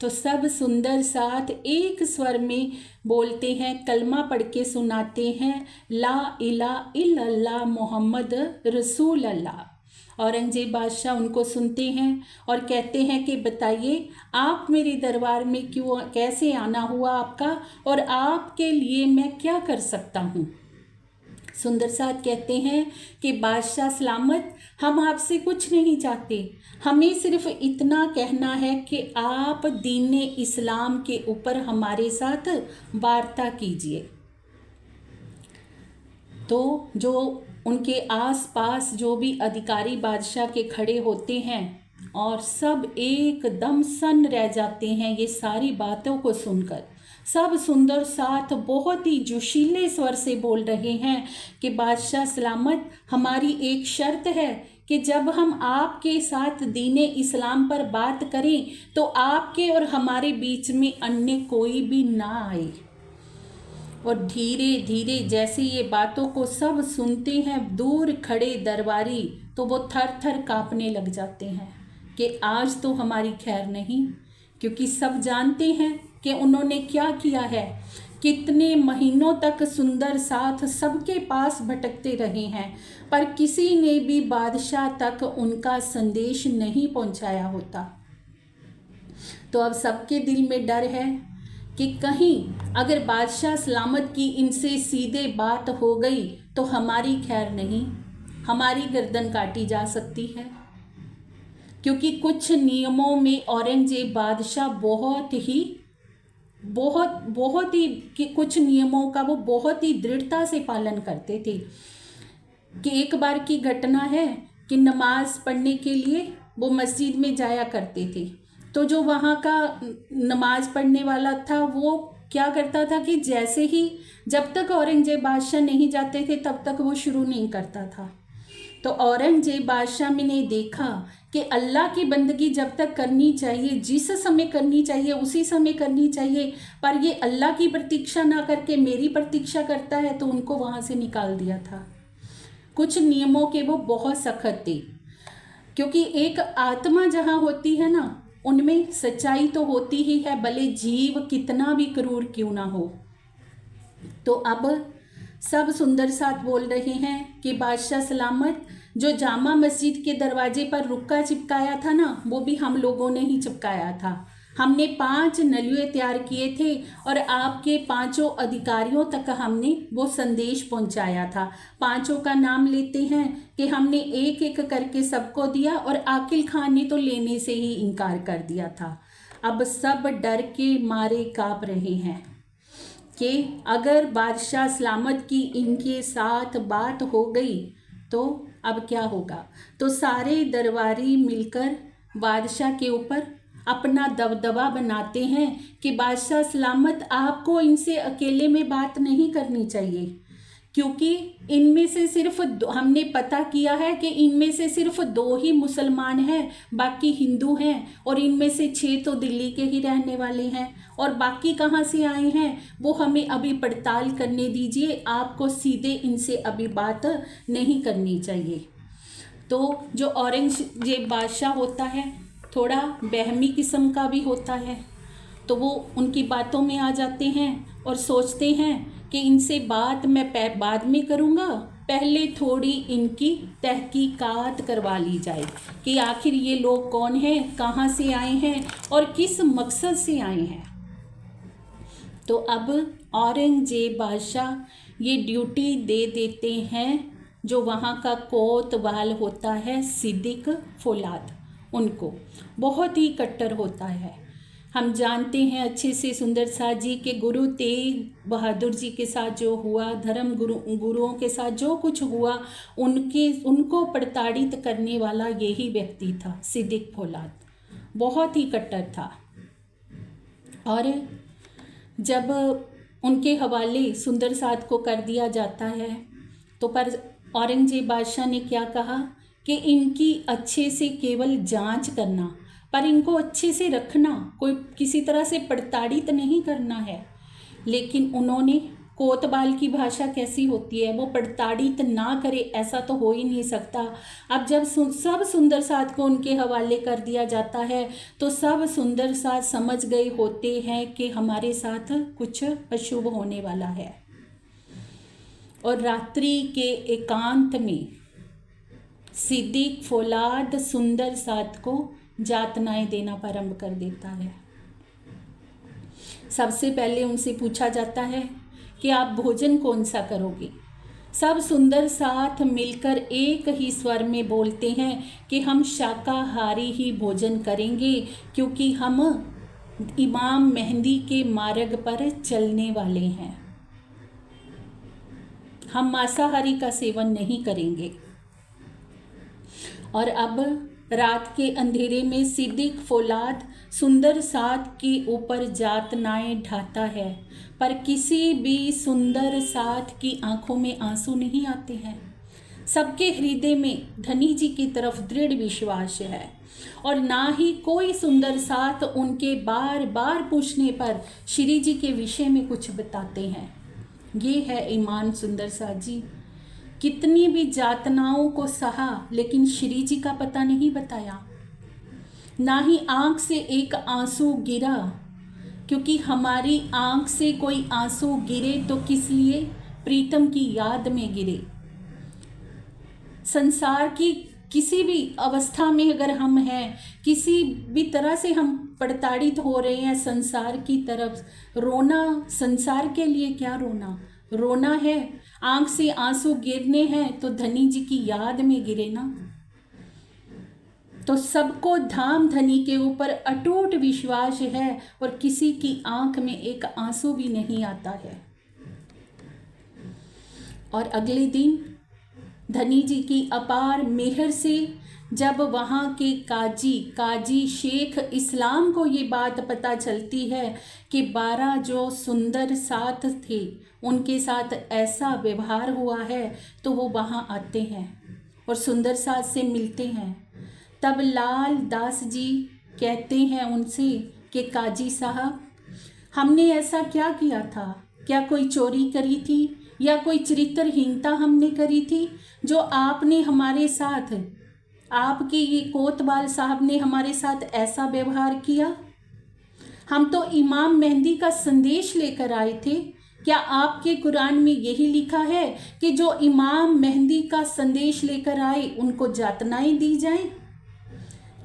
तो सब सुंदर साथ एक स्वर में बोलते हैं, कलमा पढ़ के सुनाते हैं, ला इलाहा इल्लल्लाह मोहम्मद रसूल अल्लाह। औरंगजेब बादशाह उनको सुनते हैं और कहते हैं कि बताइए आप मेरे दरबार में क्यों, कैसे आना हुआ आपका, और आपके लिए मैं क्या कर सकता हूँ। सुंदर साथ कहते हैं कि बादशाह सलामत, हम आपसे कुछ नहीं चाहते, हमें सिर्फ इतना कहना है कि आप दीन इस्लाम के ऊपर हमारे साथ वार्ता कीजिए। तो जो उनके आसपास जो भी अधिकारी बादशाह के खड़े होते हैं और सब एकदम सन्न रह जाते हैं ये सारी बातों को सुनकर। सब सुंदर साथ बहुत ही जोशीले स्वर से बोल रहे हैं कि बादशाह सलामत, हमारी एक शर्त है कि जब हम आपके साथ दीन इस्लाम पर बात करें तो आपके और हमारे बीच में अन्य कोई भी ना आए। और धीरे धीरे जैसे ये बातों को सब सुनते हैं दूर खड़े दरबारी, तो वो थर थर कांपने लग जाते हैं कि आज तो हमारी खैर नहीं, क्योंकि सब जानते हैं कि उन्होंने क्या किया है। कितने महीनों तक सुंदर साथ सबके पास भटकते रहे हैं, पर किसी ने भी बादशाह तक उनका संदेश नहीं पहुंचाया होता। तो अब सबके दिल में डर है कि कहीं अगर बादशाह सलामत की इनसे सीधे बात हो गई तो हमारी खैर नहीं, हमारी गर्दन काटी जा सकती है। क्योंकि कुछ नियमों में औरंगजेब बादशाह बहुत ही कि कुछ नियमों का वो बहुत ही दृढ़ता से पालन करते थे। कि एक बार की घटना है कि नमाज पढ़ने के लिए वो मस्जिद में जाया करते थे। तो जो वहाँ का नमाज पढ़ने वाला था वो क्या करता था कि जैसे ही जब तक औरंगजेब बादशाह नहीं जाते थे तब तक वो शुरू नहीं करता था। तो औरंगजेब बादशाह ने देखा कि अल्लाह की बंदगी जब तक करनी चाहिए, जिस समय करनी चाहिए उसी समय करनी चाहिए, पर ये अल्लाह की प्रतीक्षा ना करके मेरी प्रतीक्षा करता है, तो उनको वहाँ से निकाल दिया था। कुछ नियमों के वो बहुत सख्त थे, क्योंकि एक आत्मा जहाँ होती है ना, उनमें सच्चाई तो होती ही है, भले जीव कितना भी क्रूर क्यों ना हो। तो अब सब सुंदर साथ बोल रहे हैं कि बादशाह सलामत, जो जामा मस्जिद के दरवाजे पर रुक्का चिपकाया था ना, वो भी हम लोगों ने ही चिपकाया था। हमने 5 नलुए तैयार किए थे और आपके 5 अधिकारियों तक हमने वो संदेश पहुंचाया था। 5 का नाम लेते हैं कि हमने एक एक करके सबको दिया और आकिल खान ने तो लेने से ही इनकार कर दिया था। अब सब डर के मारे काँप रहे हैं कि अगर बादशाह सलामत की इनके साथ बात हो गई तो अब क्या होगा। तो सारे दरबारी मिलकर बादशाह के ऊपर अपना दबदबा बनाते हैं कि बादशाह सलामत, आपको इनसे अकेले में बात नहीं करनी चाहिए, क्योंकि इनमें से सिर्फ हमने पता किया है कि इनमें से सिर्फ 2 ही मुसलमान हैं, बाकी हिंदू हैं, और इनमें से 6 तो दिल्ली के ही रहने वाले हैं, और बाकी कहाँ से आए हैं वो हमें अभी पड़ताल करने दीजिए। आपको सीधे इनसे अभी बात नहीं करनी चाहिए। तो जो औरंगजेब बादशाह होता है थोड़ा बहमी किस्म का भी होता है, तो वो उनकी बातों में आ जाते हैं और सोचते हैं कि इनसे बात मैं बाद में करूँगा, पहले थोड़ी इनकी तहकीकात करवा ली जाए कि आखिर ये लोग कौन हैं, कहाँ से आए हैं और किस मकसद से आए हैं। तो अब औरंगजेब बादशाह ये ड्यूटी दे देते हैं जो वहाँ का कोतवाल होता है सिद्दीक फौलाद, उनको बहुत ही कट्टर होता है। हम जानते हैं अच्छे से सुंदर साथ जी के गुरु तेग बहादुर जी के साथ जो हुआ, धर्म गुरुओं के साथ जो कुछ हुआ, उनको प्रताड़ित करने वाला यही व्यक्ति था सिद्दीक फौलाद, बहुत ही कट्टर था। और जब उनके हवाले सुंदर साथ को कर दिया जाता है तो पर औरंगजेब बादशाह ने क्या कहा कि इनकी अच्छे से केवल जांच करना, पर इनको अच्छे से रखना, कोई किसी तरह से प्रताड़ित नहीं करना है। लेकिन उन्होंने, कोतवाल की भाषा कैसी होती है, वो प्रताड़ित ना करे ऐसा तो हो ही नहीं सकता। अब जब सब सुंदर साथ को उनके हवाले कर दिया जाता है तो सब सुंदर साथ समझ गए होते हैं कि हमारे साथ कुछ अशुभ होने वाला है। और रात्रि के एकांत में सिद्दीक फौलाद सुंदर साथ को यातनाएं देना प्रारंभ कर देता है। सबसे पहले उनसे पूछा जाता है कि आप भोजन कौन सा करोगे। सब सुंदर साथ मिलकर एक ही स्वर में बोलते हैं कि हम शाकाहारी ही भोजन करेंगे, क्योंकि हम इमाम मेहंदी के मार्ग पर चलने वाले हैं, हम मांसाहारी का सेवन नहीं करेंगे। और अब रात के अंधेरे में सिद्दीक फौलाद सुंदर साथ के ऊपर यातनाएं ढाता है, पर किसी भी सुंदर साथ की आंखों में आंसू नहीं आते हैं। सबके हृदय में धनी जी की तरफ दृढ़ विश्वास है, और ना ही कोई सुंदर साथ उनके बार बार पूछने पर श्री जी के विषय में कुछ बताते हैं। ये है ईमान सुंदर साथ जी। कितनी भी यातनाओं को सहा, लेकिन श्री जी का पता नहीं बताया, ना ही आंख से एक आंसू गिरा, क्योंकि हमारी आंख से कोई आंसू गिरे तो किस लिए, प्रीतम की याद में गिरे। संसार की किसी भी अवस्था में अगर हम हैं, किसी भी तरह से हम प्रताड़ित हो रहे हैं संसार की तरफ, रोना, संसार के लिए क्या रोना, रोना है, आंख से आंसू गिरने हैं तो धनी जी की याद में गिरे ना। तो सबको धाम धनी के ऊपर अटूट विश्वास है और किसी की आंख में एक आंसू भी नहीं आता है। और अगले दिन धनी जी की अपार मेहर से जब वहाँ के काजी शेख इस्लाम को ये बात पता चलती है कि 12 जो सुंदर साथ थे उनके साथ ऐसा व्यवहार हुआ है, तो वो वहाँ आते हैं और सुंदर साथ से मिलते हैं। तब लाल दास जी कहते हैं उनसे कि काजी साहब, हमने ऐसा क्या किया था, क्या कोई चोरी करी थी या कोई चरित्रहीनता हमने करी थी जो आपने हमारे साथ, आपके ये कोतवाल साहब ने हमारे साथ ऐसा व्यवहार किया। हम तो इमाम मेहंदी का संदेश लेकर आए थे क्या आपके कुरान में यही लिखा है कि जो इमाम मेहंदी का संदेश लेकर आए उनको यातनाएं दी जाएं?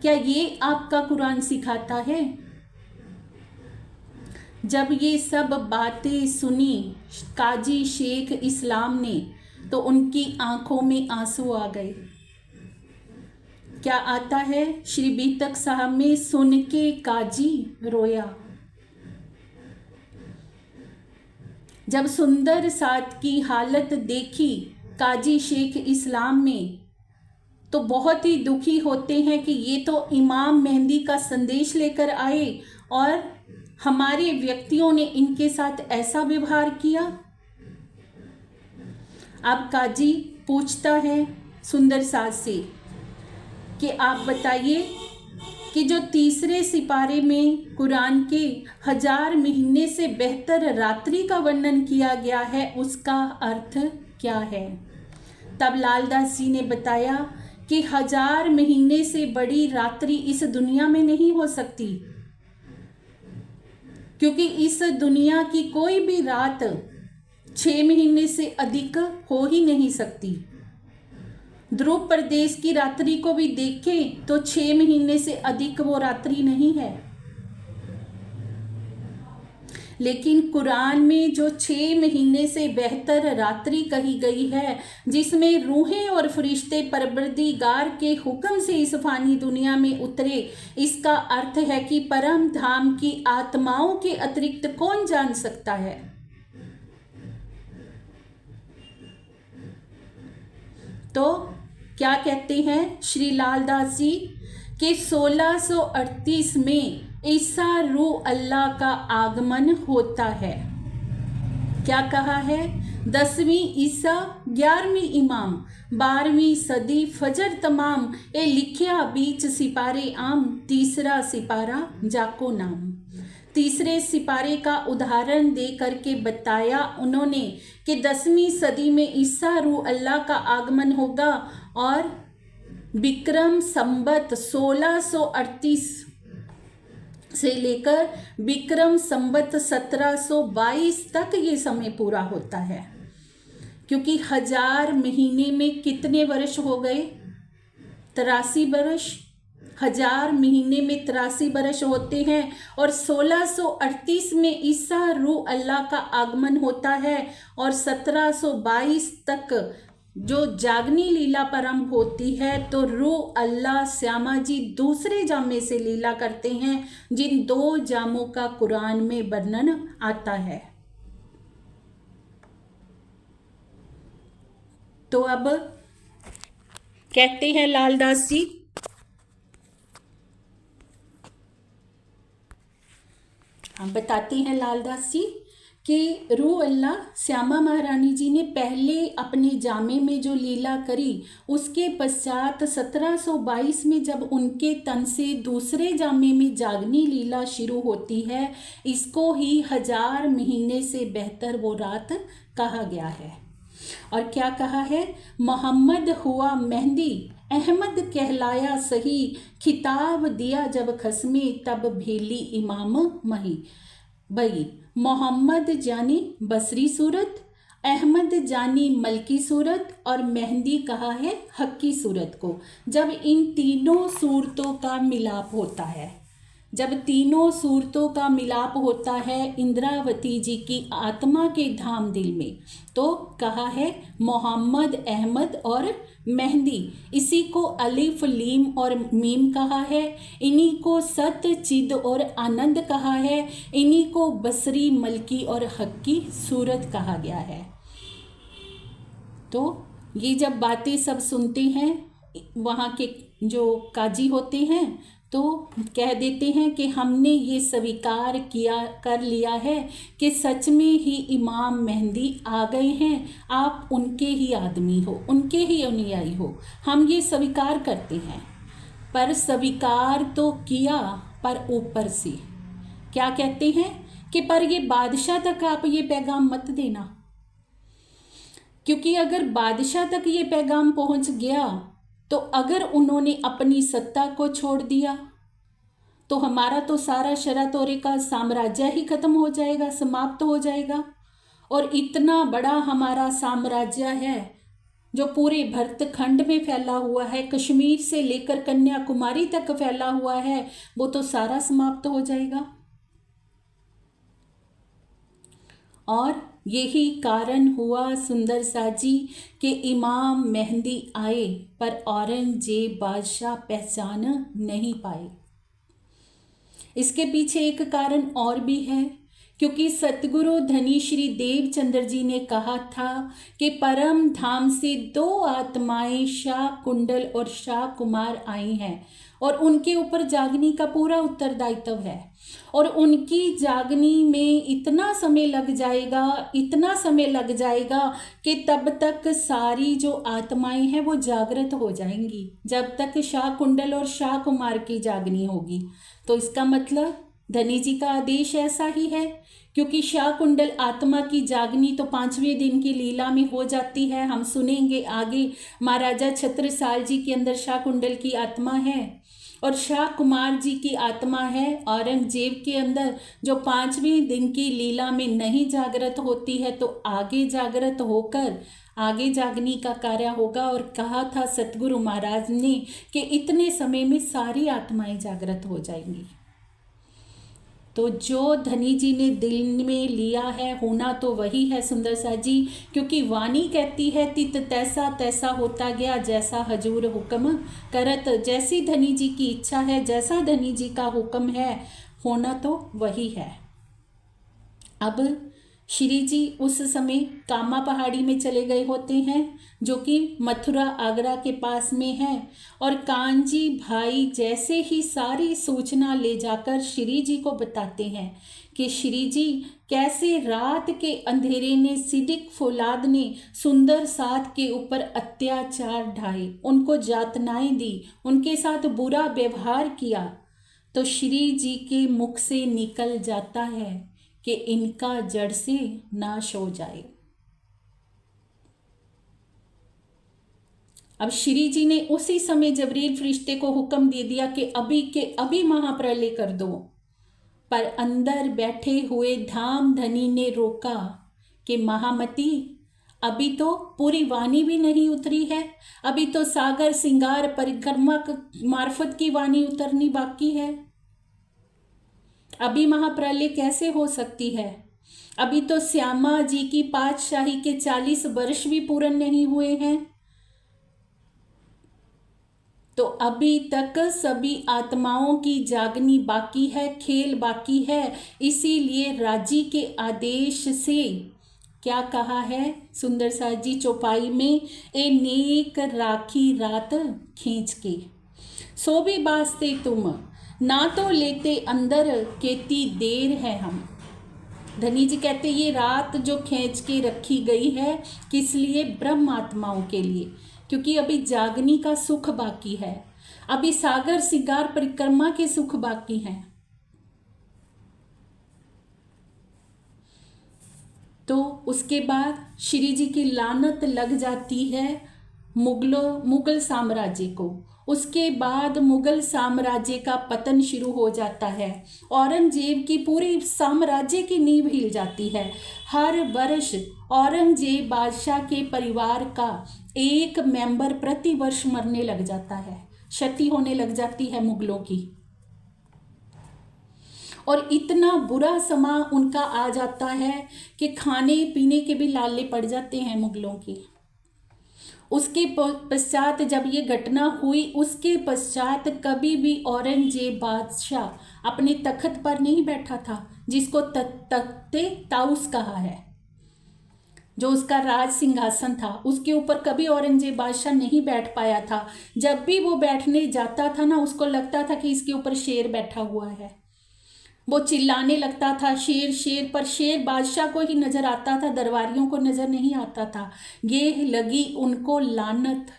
क्या ये आपका कुरान सिखाता है? जब ये सब बातें सुनी काजी शेख इस्लाम ने तो उनकी आंखों में आंसू आ गए। क्या आता है श्री बीतक साहब में, सुन के काजी रोया। जब सुंदर साथ की हालत देखी काजी शेख इस्लाम में तो बहुत ही दुखी होते हैं कि ये तो इमाम मेहंदी का संदेश लेकर आए और हमारे व्यक्तियों ने इनके साथ ऐसा व्यवहार किया। अब काजी पूछता है सुंदर साथ से कि आप बताइए कि जो तीसरे सिपारे में कुरान के 1000 महीने से बेहतर रात्रि का वर्णन किया गया है उसका अर्थ क्या है? तब लालदास जी ने बताया कि 1000 महीने से बड़ी रात्रि इस दुनिया में नहीं हो सकती, क्योंकि इस दुनिया की कोई भी रात 6 महीने से अधिक हो ही नहीं सकती। ध्रुव प्रदेश की रात्रि को भी देखें तो 6 महीने से अधिक वो रात्रि नहीं है। लेकिन कुरान में जो 6 महीने से बेहतर रात्रि कही गई है, जिसमें रूहें और फरिश्ते परवरदिगार के हुक्म से इस फानी दुनिया में उतरे, इसका अर्थ है कि परम धाम की आत्माओं के अतिरिक्त कौन जान सकता है? तो क्या कहते हैं श्री लालदास जी कि 1638 में ईसा रूह अल्लाह का आगमन होता है। क्या कहा है? 10वीं ईसा 11वीं इमाम 12वीं सदी फजर तमाम ए लिखिया बीच सिपारे आम तीसरा सिपारा जाको नाम। तीसरे सिपारे का उदाहरण दे करके बताया उन्होंने कि 10वीं सदी में ईसा रूह अल्लाह का आगमन होगा और विक्रम संबत 1638 से लेकर विक्रम संबत 1722 तक ये समय पूरा होता है। क्योंकि 1000 महीने में कितने वर्ष हो गए? 83 वर्ष। 1000 महीने में 83 वर्ष होते हैं और 1638 में ईसा रूह अल्लाह का आगमन होता है और 1722 तक जो जागनी लीला प्रारंभ होती है। तो रूह अल्लाह श्यामा जी दूसरे जामे से लीला करते हैं, जिन 2 जामों का कुरान में वर्णन आता है। तो अब कहते हैं लालदास जी, हम बताते हैं लालदास जी कि रूह अल्लाह श्यामा महारानी जी ने पहले अपने जामे में जो लीला करी, उसके पश्चात 1722 में जब उनके तन से दूसरे जामे में जागनी लीला शुरू होती है, इसको ही 1000 महीने से बेहतर वो रात कहा गया है। और क्या कहा है? मोहम्मद हुआ मेहंदी अहमद कहलाया सही, खिताब दिया जब खसमे तब भेली इमाम मही। भाई मोहम्मद जानी बसरी सूरत, अहमद जानी मलकी सूरत और मेहंदी कहा है हक्की सूरत को। जब इन तीनों सूरतों का मिलाप होता है, जब तीनों सूरतों का मिलाप होता है इंद्रावती जी की आत्मा के धाम दिल में, तो कहा है मोहम्मद अहमद और मेहंदी। इसी को अलिफ लीम और मीम कहा है, इन्हीं को सत चिद और आनंद कहा है, इन्हीं को बसरी मलकी और हक्की सूरत कहा गया है। तो ये जब बातें सब सुनते हैं वहाँ के जो काजी होते हैं तो कह देते हैं कि हमने ये स्वीकार कर लिया है कि सच में ही इमाम मेहंदी आ गए हैं, आप उनके ही आदमी हो, उनके ही अनुयायी हो, हम ये स्वीकार करते हैं। पर स्वीकार तो किया, पर ऊपर से क्या कहते हैं कि पर ये बादशाह तक आप ये पैगाम मत देना, क्योंकि अगर बादशाह तक ये पैगाम पहुंच गया तो अगर उन्होंने अपनी सत्ता को छोड़ दिया तो हमारा तो सारा शरा तोरे का साम्राज्य ही खत्म हो जाएगा, समाप्त हो जाएगा। और इतना बड़ा हमारा साम्राज्य है जो पूरे भरतखंड में फैला हुआ है, कश्मीर से लेकर कन्याकुमारी तक फैला हुआ है, वो तो सारा समाप्त हो जाएगा। और यही कारण हुआ सुंदर सा जी कि इमाम मेहंदी आए पर औरंगजेब बादशाह पहचान नहीं पाए। इसके पीछे एक कारण और भी है, क्योंकि सतगुरु धनी श्री देवचंद्र जी ने कहा था कि परम धाम से दो आत्माएं शाह कुंडल और शाह कुमार आई हैं और उनके ऊपर जागनी का पूरा उत्तरदायित्व है, और उनकी जागनी में इतना समय लग जाएगा कि तब तक सारी जो आत्माएं हैं वो जागृत हो जाएंगी, जब तक शाह कुंडल और शाह कुमार की जागनी होगी। तो इसका मतलब धनी जी का आदेश ऐसा ही है, क्योंकि शाह कुंडल आत्मा की जागनी तो 5वें दिन की लीला में हो जाती है। हम सुनेंगे आगे, महाराजा छत्रसाल जी के अंदर शाह कुंडल की आत्मा है और शाह कुमार जी की आत्मा है औरंगजेब के अंदर, जो 5वें दिन की लीला में नहीं जागृत होती है, तो आगे जागृत होकर आगे जागनी का कार्य होगा। और कहा था सतगुरु महाराज ने कि इतने समय में सारी आत्माएं जागृत हो जाएंगी। तो जो धनी जी ने दिल में लिया है होना तो वही है सुंदर सा जी, क्योंकि वाणी कहती है तित तैसा तैसा होता गया जैसा हजूर हुक्म करत। जैसी धनी जी की इच्छा है, जैसा धनी जी का हुक्म है, होना तो वही है। अब श्री जी उस समय कामा पहाड़ी में चले गए होते हैं, जो कि मथुरा आगरा के पास में है, और कांजी भाई जैसे ही सारी सूचना ले जाकर श्री जी को बताते हैं कि श्री जी कैसे रात के अंधेरे ने सिद्दीक फौलाद ने सुंदर साथ के ऊपर अत्याचार ढाए, उनको यातनाएं दी, उनके साथ बुरा व्यवहार किया। तो श्री जी के मुख से निकल जाता है कि इनका जड़ से नाश हो जाए। अब श्री जी ने उसी समय जबरील फरिश्ते को हुक्म दे दिया कि अभी के अभी महाप्रलय कर दो, पर अंदर बैठे हुए धाम धनी ने रोका कि महामती, अभी तो पूरी वाणी भी नहीं उतरी है, अभी तो सागर सिंगार परिक्रमा मार्फत की वाणी उतरनी बाकी है। अभी महाप्रलय कैसे हो सकती है? अभी तो श्यामा जी की पातशाही के 40 वर्ष भी पूर्ण नहीं हुए हैं। तो अभी तक सभी आत्माओं की जागनी बाकी है, खेल बाकी है। इसीलिए राजी के आदेश से क्या कहा है सुंदर सा जी चौपाई में, ए नेक राखी रात खींच के सो भी बास्ते तुम, ना तो लेते अंदर केती देर है हम। धनी जी कहते ये रात जो खींच के रखी गई है किस लिए? ब्रह्म आत्माओं के लिए, क्योंकि अभी जागनी का सुख बाकी है, अभी सागर सिंगार परिक्रमा के सुख बाकी हैं। तो उसके बाद श्री जी की लानत लग जाती है मुगल साम्राज्य को। उसके बाद मुगल साम्राज्य का पतन शुरू हो जाता है, औरंगजेब की पूरी साम्राज्य की नींव हिल जाती है। हर वर्ष औरंगजेब बादशाह के परिवार का एक मेंबर प्रति वर्ष मरने लग जाता है, क्षति होने लग जाती है मुगलों की, और इतना बुरा समा उनका आ जाता है कि खाने पीने के भी लाले पड़ जाते हैं मुगलों की। उसके पश्चात जब ये घटना हुई, उसके पश्चात कभी भी औरंगजेब बादशाह अपने तख्त पर नहीं बैठा था, जिसको तख्ते ताउस कहा है, जो उसका राज सिंहासन था, उसके ऊपर कभी औरंगजेब बादशाह नहीं बैठ पाया था। जब भी वो बैठने जाता था ना, उसको लगता था कि इसके ऊपर शेर बैठा हुआ है। वो चिल्लाने लगता था शेर शेर, पर शेर बादशाह को ही नजर आता था, दरबारियों को नजर नहीं आता था। ये लगी उनको लानत।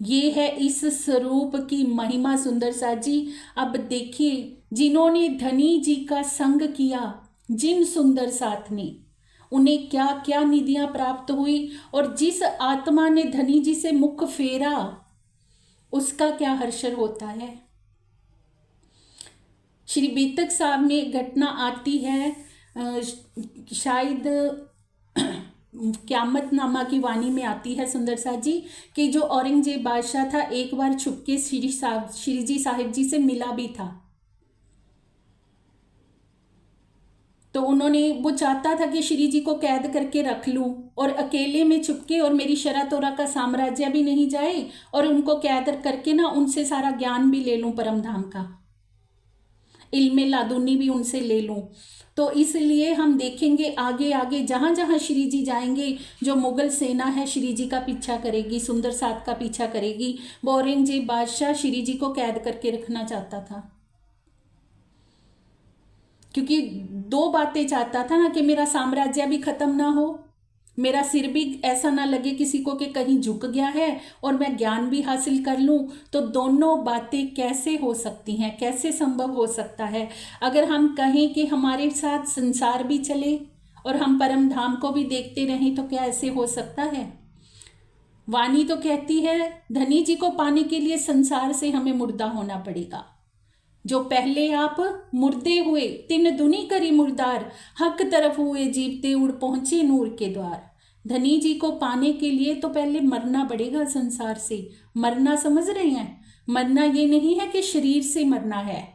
ये है इस स्वरूप की महिमा सुंदर सा जी। अब देखिए, जिन्होंने धनी जी का संग किया, जिन सुंदर साथ ने, उन्हें क्या क्या निधियां प्राप्त हुई, और जिस आत्मा ने धनी जी से मुख फेरा, उसका क्या हर्षर होता है। श्री बीतक साहब में एक घटना आती है, शायद क़यामतनामा की वाणी में आती है सुंदर साथ जी, कि जो औरंगजेब बादशाह था एक बार छुपके श्री जी साहिब जी से मिला भी था। तो वो चाहता था कि श्री जी को कैद करके रख लूं और अकेले में छुपके, और मेरी शरा तोरा का साम्राज्य भी नहीं जाए, और उनको कैद करके ना उनसे सारा ज्ञान भी ले लूं, परम धाम का इल्मे लादुनी भी उनसे ले लूं। तो इसलिए हम देखेंगे आगे आगे जहाँ जहाँ श्री जी जाएंगे, जो मुगल सेना है श्री जी का पीछा करेगी, सुंदर साथ का पीछा करेगी। वो औरंगजेब बादशाह श्री जी को कैद करके रखना चाहता था, क्योंकि दो बातें चाहता था ना, कि मेरा साम्राज्य भी खत्म ना हो, मेरा सिर भी ऐसा ना लगे किसी को कि कहीं झुक गया है, और मैं ज्ञान भी हासिल कर लूं। तो दोनों बातें कैसे हो सकती हैं, कैसे संभव हो सकता है? अगर हम कहें कि हमारे साथ संसार भी चले और हम परम धाम को भी देखते रहें, तो क्या ऐसे हो सकता है? वाणी तो कहती है धनी जी को पाने के लिए संसार से हमें मुर्दा होना पड़ेगा। जो पहले आप मुर्दे हुए, तिन दुनी करी मुर्दार, हक तरफ हुए जीवते, उड़ पहुंचे नूर के द्वार। धनी जी को पाने के लिए तो पहले मरना पड़ेगा संसार से। मरना समझ रहे हैं? मरना ये नहीं है कि शरीर से मरना है,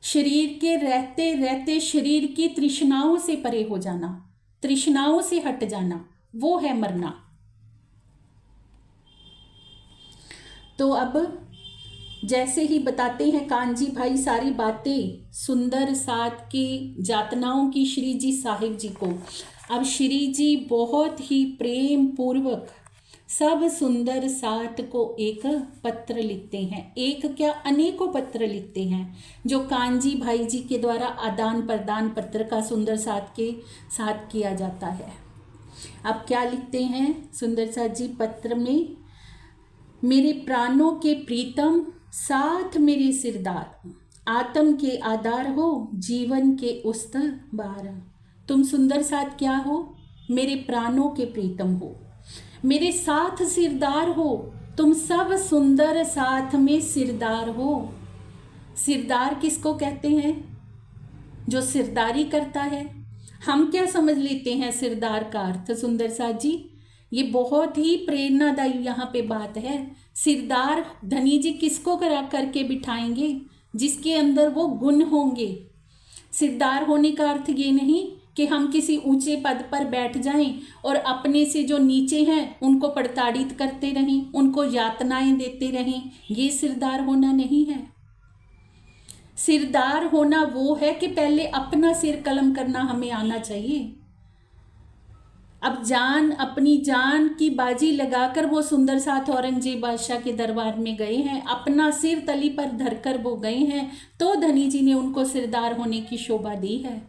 शरीर के रहते रहते शरीर की तृष्णाओं से परे हो जाना, तृष्णाओं से हट जाना, वो है मरना। तो अब जैसे ही बताते हैं कान्जी भाई सारी बातें सुंदर साथ की जातनाओं की श्री जी साहिब जी को। अब श्री जी बहुत ही प्रेम पूर्वक सब सुंदर साथ को एक पत्र लिखते हैं, एक क्या अनेकों पत्र लिखते हैं, जो कान्जी भाई जी के द्वारा आदान प्रदान पत्र का सुंदर साथ के साथ किया जाता है। अब क्या लिखते हैं सुंदर साथ जी पत्र में? मेरे प्राणों के प्रीतम साथ मेरे सिरदार, आत्म के आधार हो, जीवन के उस्त बार। तुम सुंदर साथ क्या हो? मेरे प्राणों के प्रीतम हो, मेरे साथ सिरदार हो। तुम सब सुंदर साथ में सिरदार हो। सिरदार किसको कहते हैं? जो सिरदारी करता है। हम क्या समझ लेते हैं सिरदार का अर्थ सुंदर साथ जी? ये बहुत ही प्रेरणादायी यहाँ पे बात है। सिरदार धनी जी किसको करा करके बिठाएंगे? जिसके अंदर वो गुण होंगे। सिरदार होने का अर्थ ये नहीं कि हम किसी ऊंचे पद पर बैठ जाएं और अपने से जो नीचे हैं उनको प्रताड़ित करते रहें, उनको यातनाएं देते रहें। ये सिरदार होना नहीं है। सिरदार होना वो है कि पहले अपना सिर कलम करना हमें आना चाहिए। अब अपनी जान की बाजी लगाकर वो सुंदर साथ औरंगजेब बादशाह के दरबार में गए हैं, अपना सिर तली पर धरकर वो गए हैं, तो धनी जी ने उनको सिरदार होने की शोभा दी है।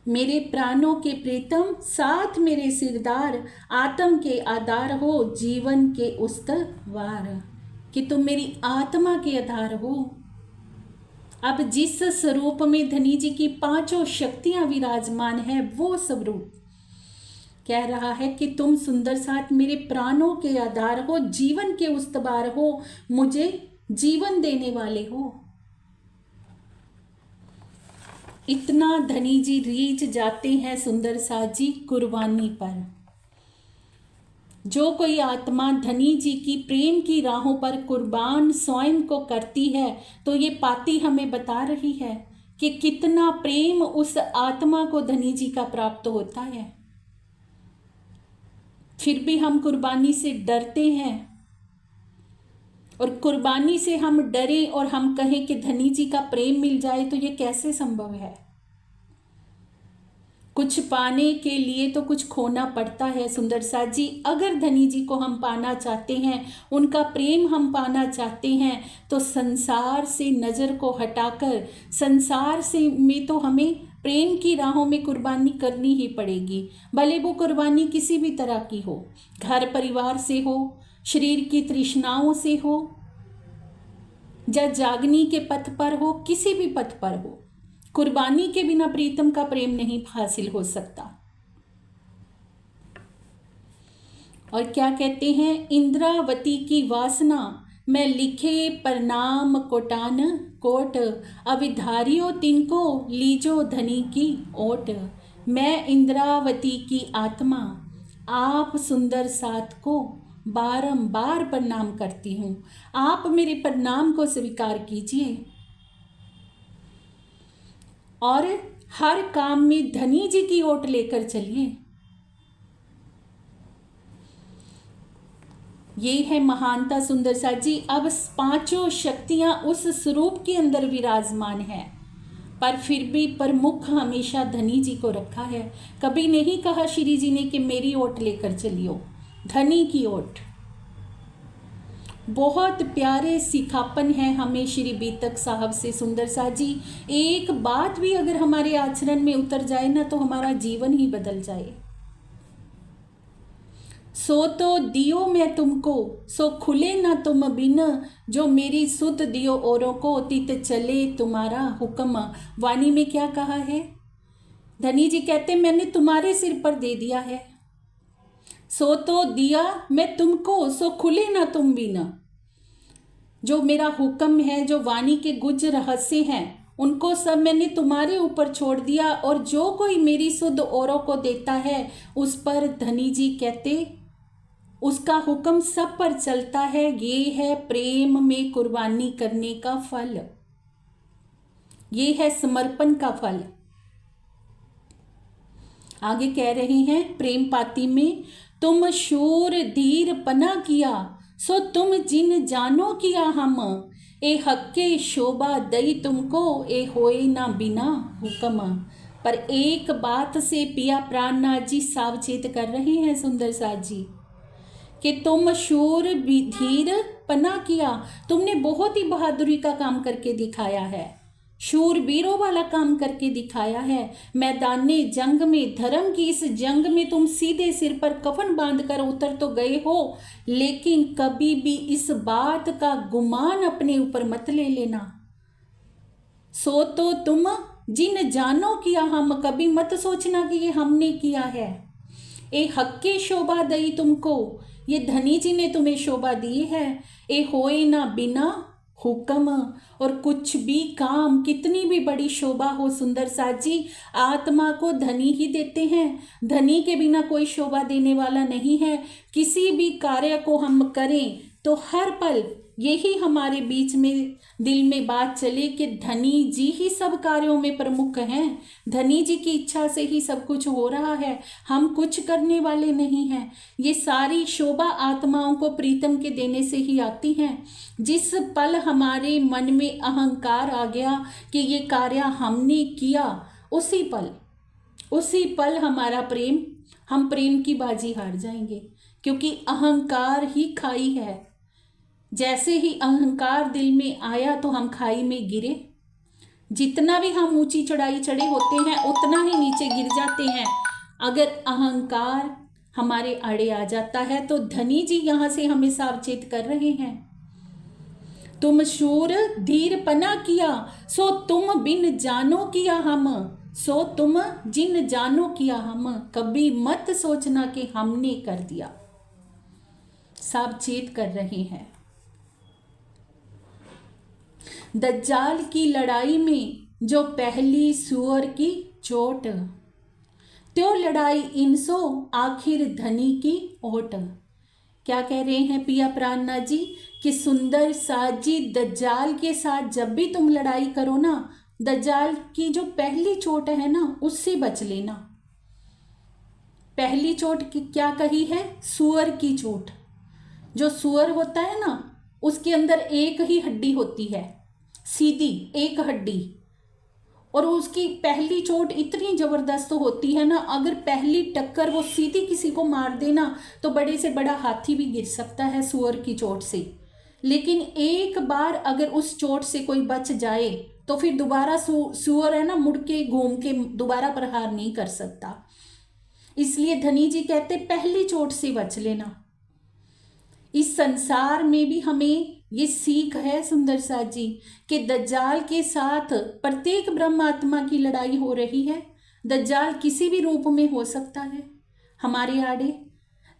मेरे प्राणों के प्रीतम साथ मेरे सिरदार, आत्म के आधार हो, जीवन के उस्तवार। कि तुम मेरी आत्मा के आधार हो। अब जिस स्वरूप में धनी जी की पांचों शक्तियां विराजमान है, वो स्वरूप कह रहा है कि तुम सुंदर साथ मेरे प्राणों के आधार हो, जीवन के उस्तबार हो, मुझे जीवन देने वाले हो। इतना धनी जी रीझ जाते हैं सुंदर साथ जी कुर्बानी पर। जो कोई आत्मा धनी जी की प्रेम की राहों पर कुर्बान स्वयं को करती है, तो ये पाती हमें बता रही है कि कितना प्रेम उस आत्मा को धनी जी का प्राप्त होता है। फिर भी हम कुर्बानी से डरते हैं, और कुर्बानी से हम डरें और हम कहें कि धनी जी का प्रेम मिल जाए, तो ये कैसे संभव है? कुछ पाने के लिए तो कुछ खोना पड़ता है सुंदर साथ जी। अगर धनी जी को हम पाना चाहते हैं, उनका प्रेम हम पाना चाहते हैं, तो संसार से नज़र को हटाकर संसार से में तो हमें प्रेम की राहों में कुर्बानी करनी ही पड़ेगी। भले वो कुर्बानी किसी भी तरह की हो, घर परिवार से हो, शरीर की तृष्णाओं से हो, या जागनी के पथ पर हो, किसी भी पथ पर हो। कुर्बानी के बिना प्रीतम का प्रेम नहीं हासिल हो सकता। और क्या कहते हैं? इंद्रावती की वासना मैं लिखे प्रणाम कोटान कोट, अविधारियो तिनको लीजो धनी की ओट। मैं इंद्रावती की आत्मा आप सुंदर साथ को बारंबार प्रणाम करती हूँ, आप मेरे प्रणाम को स्वीकार कीजिए और हर काम में धनी जी की ओट लेकर चलिए। ये है महानता सुंदर साथ जी। अब पांचों शक्तियां उस स्वरूप के अंदर विराजमान है, पर फिर भी प्रमुख हमेशा धनी जी को रखा है। कभी नहीं कहा श्री जी ने कि मेरी ओट लेकर चलियो, धनी की ओट। बहुत प्यारे सिखापन है हमें श्री बीतक साहब से सुंदर साथ जी। एक बात भी अगर हमारे आचरण में उतर जाए ना तो हमारा जीवन ही बदल जाए। सो तो दियो मैं तुमको, सो खुले ना तुम बिन, जो मेरी सुध दियो औरों को, तित चले तुम्हारा हुक्म। वाणी में क्या कहा है? धनी जी कहते मैंने तुम्हारे सिर पर दे दिया है, सो तो दिया मैं तुमको, सो खुले ना तुम बिन। जो मेरा हुक्म है, जो वाणी के गुज रहस्य हैं, उनको सब मैंने तुम्हारे ऊपर छोड़ दिया, और जो कोई मेरी सुध औरों को देता है उस पर धनी जी कहते उसका हुक्म सब पर चलता है। ये है प्रेम में कुर्बानी करने का फल, ये है समर्पण का फल। आगे कह रहे हैं प्रेम पाती में, तुम शूर धीर पना किया, सो तुम जिन जानो किया हम, ए हक्के शोभा दई तुमको, ए होए ना बिना हुक्म। पर एक बात से पिया प्राणनाथ जी सावचेत कर रहे हैं सुंदर साथ जी कि तुम शूर धीर पना किया, तुमने बहुत ही बहादुरी का काम करके दिखाया है, शूरवीरों वाला काम करके दिखाया है। मैदाने जंग में, धर्म की इस जंग में तुम सीधे सिर पर कफन बांधकर उतर तो गए हो, लेकिन कभी भी इस बात का गुमान अपने ऊपर मत ले लेना। सो तो तुम जिन जानो किया हम, कभी मत सोचना कि ये हमने किया है। ए हक्के शोभा दई तुमको, ये धनी जी ने तुम्हें शोभा दी है। ए होए ना बिना हुक्म, और कुछ भी काम, कितनी भी बड़ी शोभा हो सुंदर साथ जी, आत्मा को धनी ही देते हैं, धनी के बिना कोई शोभा देने वाला नहीं है। किसी भी कार्य को हम करें तो हर पल यही हमारे बीच में दिल में बात चले कि धनी जी ही सब कार्यों में प्रमुख हैं, धनी जी की इच्छा से ही सब कुछ हो रहा है, हम कुछ करने वाले नहीं हैं। ये सारी शोभा आत्माओं को प्रीतम के देने से ही आती हैं। जिस पल हमारे मन में अहंकार आ गया कि ये कार्य हमने किया, उसी पल हमारा प्रेम, हम प्रेम की बाजी हार जाएंगे, क्योंकि अहंकार ही खाई है। जैसे ही अहंकार दिल में आया तो हम खाई में गिरे। जितना भी हम ऊंची चढ़ाई चढ़े होते हैं उतना ही नीचे गिर जाते हैं। अगर अहंकार हमारे आड़े आ जाता है तो धनी जी यहाँ से हमें सावचेत कर रहे हैं, तुम शूर धीर पना किया, सो तुम बिन जानो किया हम, सो तुम जिन जानो किया हम। कभी मत सोचना कि हमने कर दिया, सावचेत कर रहे हैं। दज्जाल की लड़ाई में जो पहली सुअर की चोट, त्यो लड़ाई इनसो आखिर धनी की ओट। क्या कह रहे हैं पिया प्राणनाथ जी कि सुंदर साथ जी, दज्जाल के साथ जब भी तुम लड़ाई करो ना, दज्जाल की जो पहली चोट है ना उससे बच लेना। पहली चोट की क्या कही है? सुअर की चोट। जो सुअर होता है ना उसके अंदर एक ही हड्डी होती है, सीधी एक हड्डी, और उसकी पहली चोट इतनी जबरदस्त होती है ना, अगर पहली टक्कर वो सीधी किसी को मार देना तो बड़े से बड़ा हाथी भी गिर सकता है सुअर की चोट से। लेकिन एक बार अगर उस चोट से कोई बच जाए तो फिर दोबारा सुअर है ना मुड़ के घूम के दोबारा प्रहार नहीं कर सकता। इसलिए धनी जी कहते पहली चोट से बच लेना। इस संसार में भी हमें ये सीख है सुंदर साथ जी कि दज्जाल के साथ प्रत्येक ब्रह्मात्मा की लड़ाई हो रही है। दज्जाल किसी भी रूप में हो सकता है हमारे आड़े,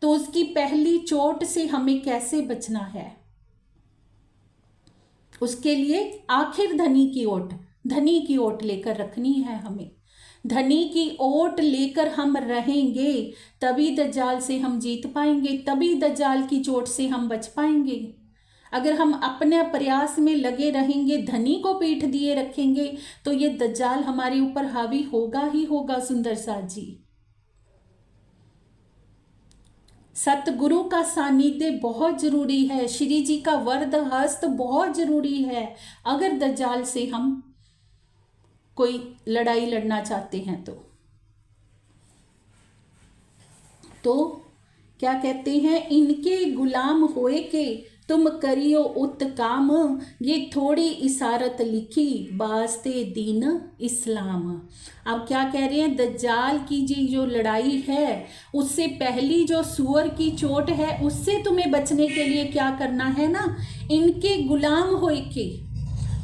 तो उसकी पहली चोट से हमें कैसे बचना है, उसके लिए आखिर धनी की ओट लेकर रखनी है हमें। धनी की ओट लेकर हम रहेंगे तभी दज्जाल से हम जीत पाएंगे, तभी दज्जाल की चोट से हम बच पाएंगे। अगर हम अपने प्रयास में लगे रहेंगे, धनी को पीठ दिए रखेंगे, तो ये दज्जाल हमारे ऊपर हावी होगा ही होगा। सुंदर साथ जी, सतगुरु का सानिध्य बहुत जरूरी है, श्री जी का वरद हस्त बहुत जरूरी है अगर दज्जाल से हम कोई लड़ाई लड़ना चाहते हैं। तो क्या कहते हैं, इनके गुलाम होए के तुम करियो उत काम, ये थोड़ी इशारत लिखी वास्ते दीन इस्लाम। अब क्या कह रहे हैं, दज्जाल की जो लड़ाई है उससे पहली जो सूअर की चोट है उससे तुम्हें बचने के लिए क्या करना है ना, इनके गुलाम होए के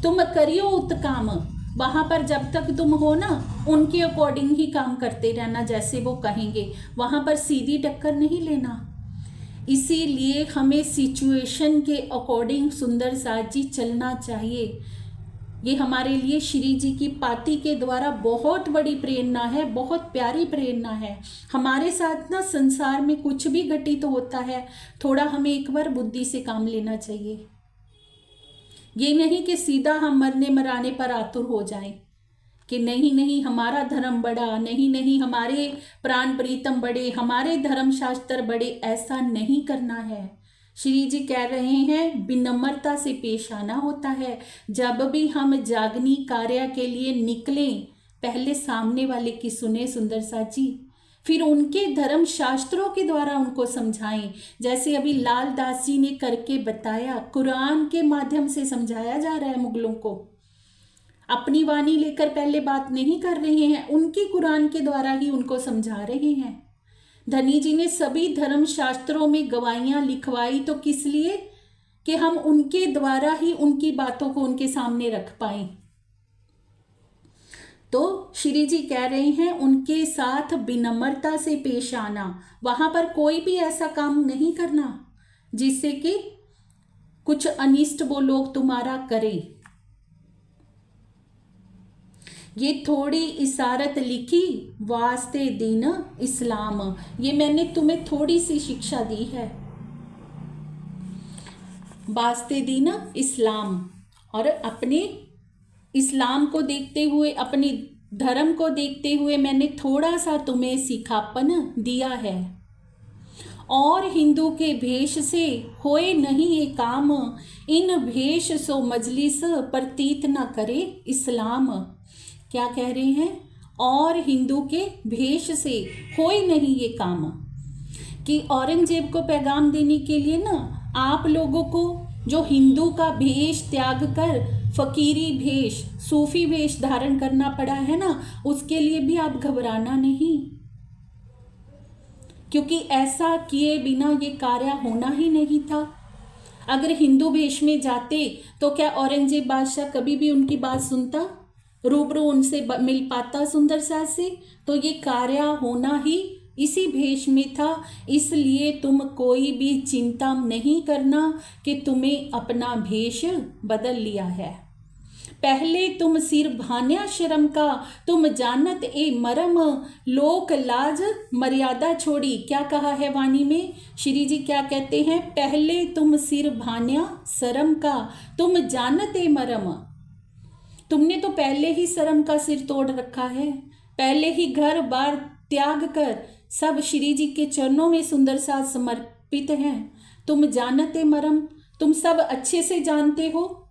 तुम करियो उत काम। वहाँ पर जब तक तुम हो ना, उनके अकॉर्डिंग ही काम करते रहना, जैसे वो कहेंगे, वहाँ पर सीधी टक्कर नहीं लेना। इसीलिए हमें सिचुएशन के अकॉर्डिंग सुंदर साथ जी चलना चाहिए। ये हमारे लिए श्री जी की पाती के द्वारा बहुत बड़ी प्रेरणा है, बहुत प्यारी प्रेरणा है। हमारे साथ ना संसार में कुछ भी घटित होता है, थोड़ा हमें एक बार बुद्धि से काम लेना चाहिए। ये नहीं कि सीधा हम मरने मराने पर आतुर हो जाएं कि नहीं नहीं हमारा धर्म बड़ा, नहीं नहीं हमारे प्राण प्रीतम बड़े, हमारे धर्म शास्त्र बड़े, ऐसा नहीं करना है। श्री जी कह रहे हैं विनम्रता से पेश आना होता है। जब भी हम जागनी कार्य के लिए निकलें, पहले सामने वाले की सुने सुंदर साथ जी, फिर उनके धर्म शास्त्रों के द्वारा उनको समझाएं। जैसे अभी लाल दास जी ने करके बताया, कुरान के माध्यम से समझाया जा रहा है मुगलों को। अपनी वाणी लेकर पहले बात नहीं कर रहे हैं, उनकी कुरान के द्वारा ही उनको समझा रहे हैं। धनी जी ने सभी धर्म शास्त्रों में गवाहियां लिखवाई, तो किस लिए कि हम उनके द्वारा ही उनकी बातों को उनके सामने रख पाए। तो श्री जी कह रहे हैं उनके साथ विनम्रता से पेश आना, वहां पर कोई भी ऐसा काम नहीं करना जिससे कि कुछ अनिष्ट वो लोग तुम्हारा करें। ये थोड़ी इशारत लिखी वास्ते दीन इस्लाम, ये मैंने तुम्हें थोड़ी सी शिक्षा दी है, वास्ते दीन इस्लाम। और अपने इस्लाम को देखते हुए, अपने धर्म को देखते हुए मैंने थोड़ा सा तुम्हें सिखापन दिया है। और हिंदू के भेष से होए नहीं ये काम, इन भेष सो मजलिस प्रतीत न करे इस्लाम। क्या कह रहे हैं, और हिंदू के भेष से होए नहीं ये काम, कि औरंगजेब को पैगाम देने के लिए ना आप लोगों को जो हिंदू का भेष त्याग कर फकीरी भेष, सूफी भेष धारण करना पड़ा है ना, उसके लिए भी आप घबराना नहीं, क्योंकि ऐसा किए बिना ये कार्य होना ही नहीं था। अगर हिंदू भेष में जाते तो क्या औरंगजेब बादशाह कभी भी उनकी बात सुनता, रूबरू उनसे मिल पाता सुंदर साथ से? तो ये कार्य होना ही इसी भेष में था। इसलिए तुम कोई भी चिंता नहीं करना कि तुम्हें अपना भेष बदल लिया है। पहले तुम सिर भान्या शर्म का, तुम जानत ए मरम, लोक लाज मर्यादा छोड़ी। क्या कहा है वाणी में, श्री जी क्या कहते हैं, पहले तुम सिर भान्या शर्म का, तुम जानत ए मरम। तुमने तो पहले ही शर्म का सिर तोड़ रखा है, पहले ही घर बार त्याग कर सब श्री जी के चरणों में सुंदर साथ समर्पित हैं। तुम जानते मरम, तुम सब अच्छे से जानते हो,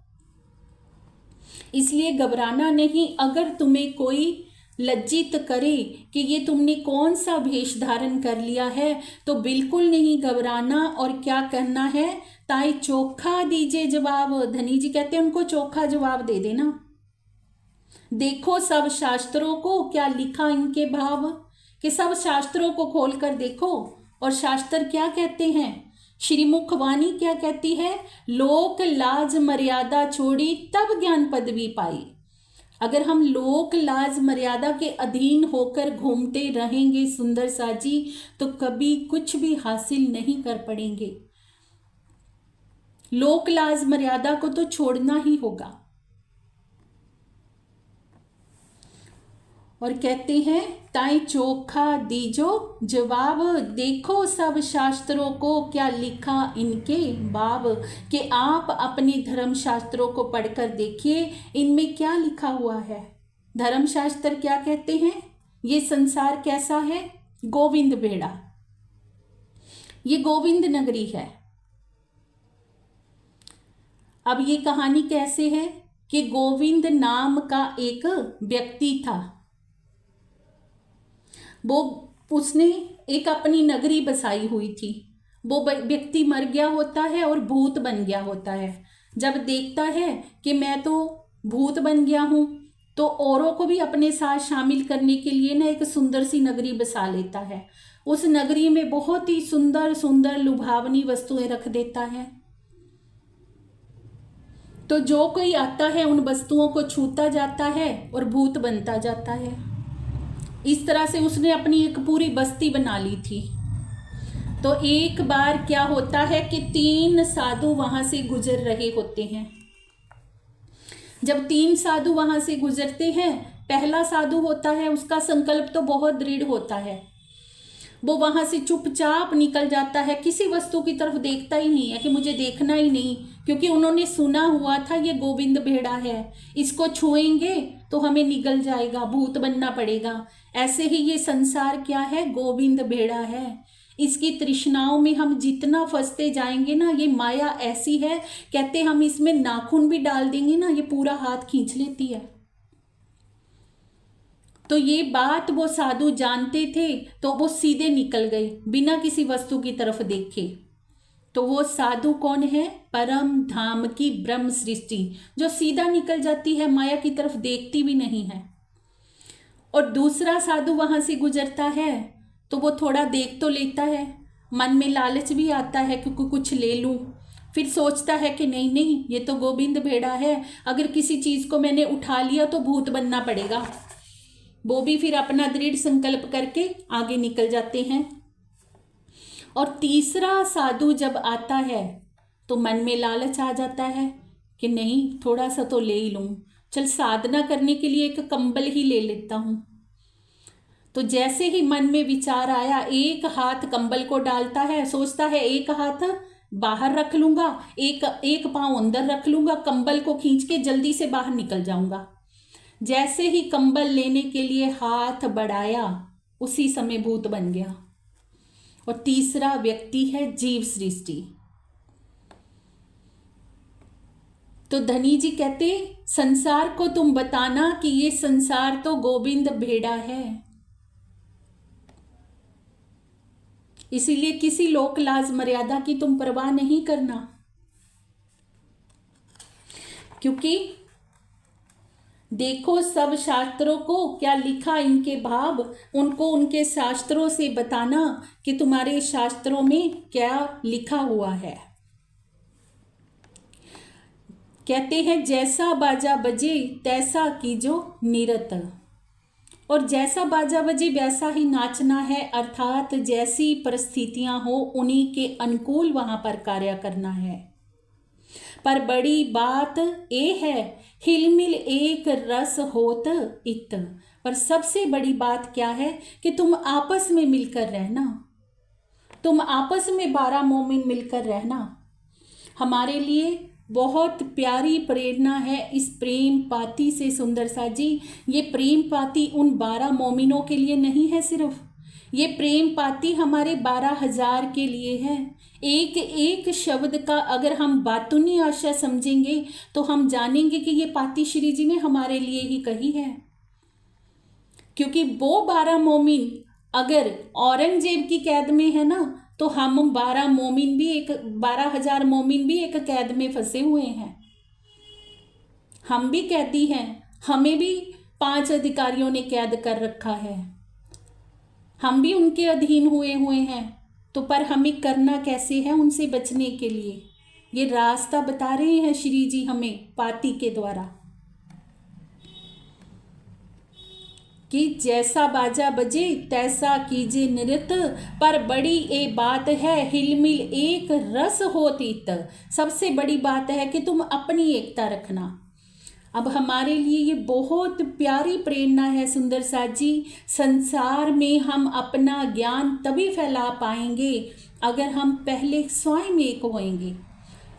इसलिए घबराना नहीं। अगर तुम्हें कोई लज्जित करे कि ये तुमने कौन सा भेष धारण कर लिया है, तो बिल्कुल नहीं घबराना। और क्या करना है, ताई चोखा दीजिए जवाब। धनी जी कहते हैं उनको चोखा जवाब दे देना। देखो सब शास्त्रों को क्या लिखा इनके भाव, कि सब शास्त्रों को खोलकर देखो। और शास्त्र क्या कहते हैं, श्रीमुख वाणी क्या कहती है, लोक लाज मर्यादा छोड़ी तब ज्ञान पदवी पाई। अगर हम लोक लाज मर्यादा के अधीन होकर घूमते रहेंगे सुंदर साजी, तो कभी कुछ भी हासिल नहीं कर पड़ेंगे। लोक लाज मर्यादा को तो छोड़ना ही होगा। और कहते हैं ताई चोखा दीजो जवाब, देखो सब शास्त्रों को क्या लिखा इनके बाब। कि आप अपने धर्म शास्त्रों को पढ़कर देखिए, इनमें क्या लिखा हुआ है। धर्म शास्त्र क्या कहते हैं? ये संसार कैसा है? गोविंद बेड़ा, ये गोविंद नगरी है। अब ये कहानी कैसे है कि गोविंद नाम का एक व्यक्ति था, वो उसने एक अपनी नगरी बसाई हुई थी। वो व्यक्ति मर गया होता है और भूत बन गया होता है। जब देखता है कि मैं तो भूत बन गया हूँ, तो औरों को भी अपने साथ शामिल करने के लिए ना एक सुंदर सी नगरी बसा लेता है। उस नगरी में बहुत ही सुंदर सुंदर लुभावनी वस्तुएं रख देता है। तो जो कोई आता है उन वस्तुओं को छूता जाता है और भूत बनता जाता है। इस तरह से उसने अपनी एक पूरी बस्ती बना ली थी। तो एक बार क्या होता है कि 3 साधु वहां से गुजर रहे होते हैं। जब 3 साधु वहां से गुजरते हैं, पहला साधु होता है, उसका संकल्प तो बहुत दृढ़ होता है। वो वहां से चुपचाप निकल जाता है, किसी वस्तु की तरफ देखता ही नहीं है कि मुझे देखना ही नहीं, क्योंकि उन्होंने सुना हुआ था ये गोविंद भेड़ा है, इसको छुएंगे तो हमें निगल जाएगा, भूत बनना पड़ेगा। ऐसे ही ये संसार क्या है? गोविंद भेड़ा है। इसकी तृष्णाओं में हम जितना फंसते जाएंगे ना, ये माया ऐसी है, कहते हम इसमें नाखून भी डाल देंगे ना, ये पूरा हाथ खींच लेती है। तो ये बात वो साधु जानते थे, तो वो सीधे निकल गए बिना किसी वस्तु की तरफ देखे। तो वो साधु कौन है? परम धाम की ब्रह्म सृष्टि, जो सीधा निकल जाती है, माया की तरफ देखती भी नहीं है। और दूसरा साधु वहां से गुजरता है, तो वो थोड़ा देख तो लेता है, मन में लालच भी आता है कि कुछ ले लूं। फिर सोचता है कि नहीं नहीं, ये तो गोविंद भेड़ा है, अगर किसी चीज को मैंने उठा लिया तो भूत बनना पड़ेगा। वो भी फिर अपना दृढ़ संकल्प करके आगे निकल जाते हैं। और तीसरा साधु जब आता है, तो मन में लालच आ जाता है कि नहीं, थोड़ा सा तो ले ही लूं, चल साधना करने के लिए एक कंबल ही ले लेता हूं। तो जैसे ही मन में विचार आया, एक हाथ कंबल को डालता है, सोचता है एक हाथ बाहर रख लूंगा, एक पांव अंदर रख लूंगा, कंबल को खींच के जल्दी से बाहर निकल जाऊंगा। जैसे ही कंबल लेने के लिए हाथ बढ़ाया, उसी समय भूत बन गया। और तीसरा व्यक्ति है जीव सृष्टि। तो धनी जी कहते, संसार को तुम बताना कि ये संसार तो गोविंद भेड़ा है। इसीलिए किसी लोक लाज मर्यादा की तुम परवाह नहीं करना, क्योंकि देखो सब शास्त्रों को क्या लिखा इनके भाव, उनको उनके शास्त्रों से बताना कि तुम्हारे शास्त्रों में क्या लिखा हुआ है। कहते हैं जैसा बाजा बजे तैसा कीजो निरत, और जैसा बाजा बजे वैसा ही नाचना है, अर्थात जैसी परिस्थितियां हो उन्हीं के अनुकूल वहां पर कार्य करना है। पर बड़ी बात ये है, हिलमिल एक रस होत इत। पर सबसे बड़ी बात क्या है कि तुम आपस में मिलकर रहना, तुम आपस में 12 मोमिन मिलकर रहना। हमारे लिए बहुत प्यारी प्रेरणा है इस प्रेम पाती से सुंदर सा जी। ये प्रेम पाती उन 12 मोमिनों के लिए नहीं है सिर्फ, ये प्रेम पाती हमारे 12,000 के लिए है। एक एक शब्द का अगर हम बातुनी आशा समझेंगे तो हम जानेंगे कि ये पाती श्री जी ने हमारे लिए ही कही है। क्योंकि वो 12 मोमिन अगर औरंगजेब की कैद में है ना, तो हम 12 मोमिन भी, एक 12,000 मोमिन भी एक कैद में फंसे हुए हैं। हम भी कैदी हैं, हमें भी 5 अधिकारियों ने कैद कर रखा है, हम भी उनके अधीन हुए हैं। तो पर हमें करना कैसे है उनसे बचने के लिए, ये रास्ता बता रहे हैं श्री जी हमें पाती के द्वारा। कि जैसा बाजा बजे तैसा कीजिए नृत्य, पर बड़ी ये बात है हिलमिल एक रस हो तीत। सबसे बड़ी बात है कि तुम अपनी एकता रखना। अब हमारे लिए ये बहुत प्यारी प्रेरणा है सुंदर साथ जी। संसार में हम अपना ज्ञान तभी फैला पाएंगे अगर हम पहले स्वयं एक होएंगे।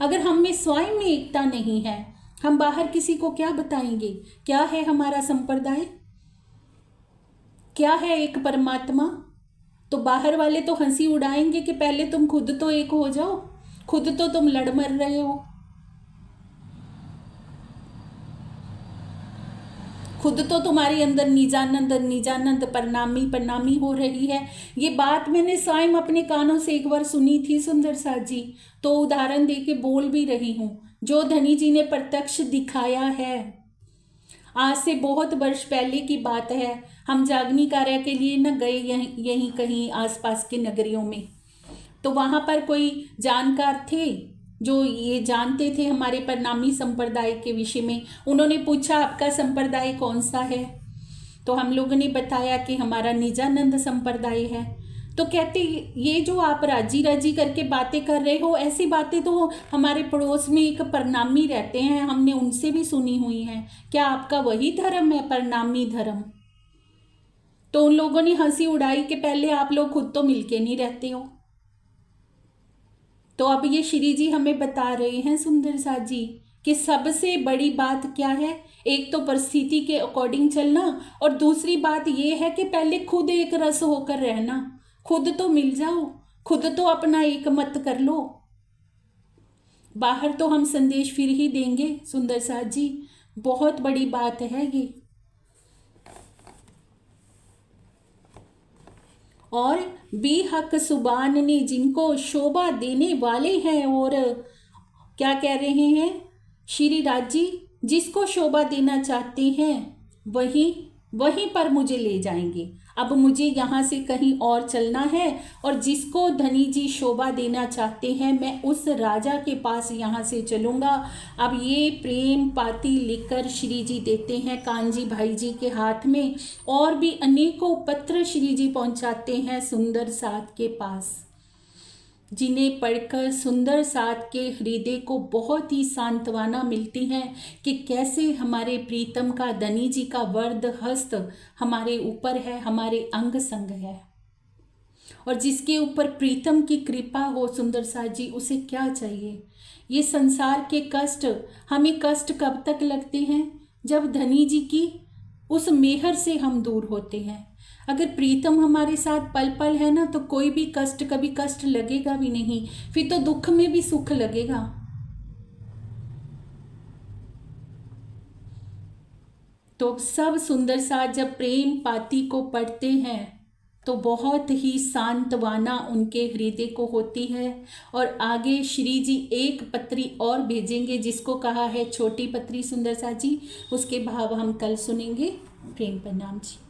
अगर हम में स्वयं में एकता नहीं है, हम बाहर किसी को क्या बताएंगे? क्या है हमारा संप्रदाय, क्या है एक परमात्मा? तो बाहर वाले तो हंसी उड़ाएंगे कि पहले तुम खुद तो एक हो जाओ, खुद तो तुम लड़ मर रहे हो, खुद तो तुम्हारे अंदर निजानंद प्रणामी प्रणामी हो रही है। ये बात मैंने स्वयं अपने कानों से एक बार सुनी थी सुंदर साथ जी, तो उदाहरण दे के बोल भी रही हूँ, जो धनी जी ने प्रत्यक्ष दिखाया है। आज से बहुत वर्ष पहले की बात है, हम जागनी कार्य के लिए न गए यहीं कहीं आसपास के नगरियों में, तो वहाँ पर कोई जानकार थे जो ये जानते थे हमारे प्रणामी संप्रदाय के विषय में। उन्होंने पूछा आपका संप्रदाय कौन सा है? तो हम लोगों ने बताया कि हमारा निजानंद संप्रदाय है। तो कहते ये जो आप राजी राजी करके बातें कर रहे हो, ऐसी बातें तो हमारे पड़ोस में एक प्रणामी रहते हैं, हमने उनसे भी सुनी हुई हैं, क्या आपका वही धर्म है प्रणामी धर्म? तो उन लोगों ने हंसी उड़ाई कि पहले आप लोग खुद तो मिलके नहीं रहते हो। तो अब ये श्री जी हमें बता रहे हैं सुंदर साथ जी कि सबसे बड़ी बात क्या है, एक तो परिस्थिति के अकॉर्डिंग चलना, और दूसरी बात ये है कि पहले खुद एक रस होकर रहना, खुद तो मिल जाओ, खुद तो अपना एक मत कर लो। बाहर तो हम संदेश फिर ही देंगे सुंदर साथ जी, बहुत बड़ी बात है ये। और बेहक सुबान ने जिनको शोभा देने वाले हैं, और क्या कह रहे हैं श्री राज जी, जिसको शोभा देना चाहते हैं वहीं पर मुझे ले जाएंगे। अब मुझे यहाँ से कहीं और चलना है, और जिसको धनी जी शोभा देना चाहते हैं मैं उस राजा के पास यहाँ से चलूँगा। अब ये प्रेम पाती लिखकर श्री जी देते हैं कांजी भाई जी के हाथ में, और भी अनेकों पत्र श्री जी पहुँचाते हैं सुंदर साथ के पास, जिन्हें पढ़कर सुंदर साथ के हृदय को बहुत ही सांत्वना मिलती है कि कैसे हमारे प्रीतम का धनी जी का वरद हस्त हमारे ऊपर है, हमारे अंग संग है। और जिसके ऊपर प्रीतम की कृपा हो सुंदर साथ जी, उसे क्या चाहिए? ये संसार के कष्ट, हमें कष्ट कब तक लगते हैं? जब धनी जी की उस मेहर से हम दूर होते हैं। अगर प्रीतम हमारे साथ पल पल है ना, तो कोई भी कष्ट कभी कष्ट लगेगा भी नहीं, फिर तो दुख में भी सुख लगेगा। तो सब सुंदर साथ जब प्रेम पाती को पढ़ते हैं तो बहुत ही सांत्वना उनके हृदय को होती है। और आगे श्री जी एक पत्री और भेजेंगे जिसको कहा है छोटी पत्री सुंदर साथ जी, उसके भाव हम कल सुनेंगे। प्रेम प्रणाम जी।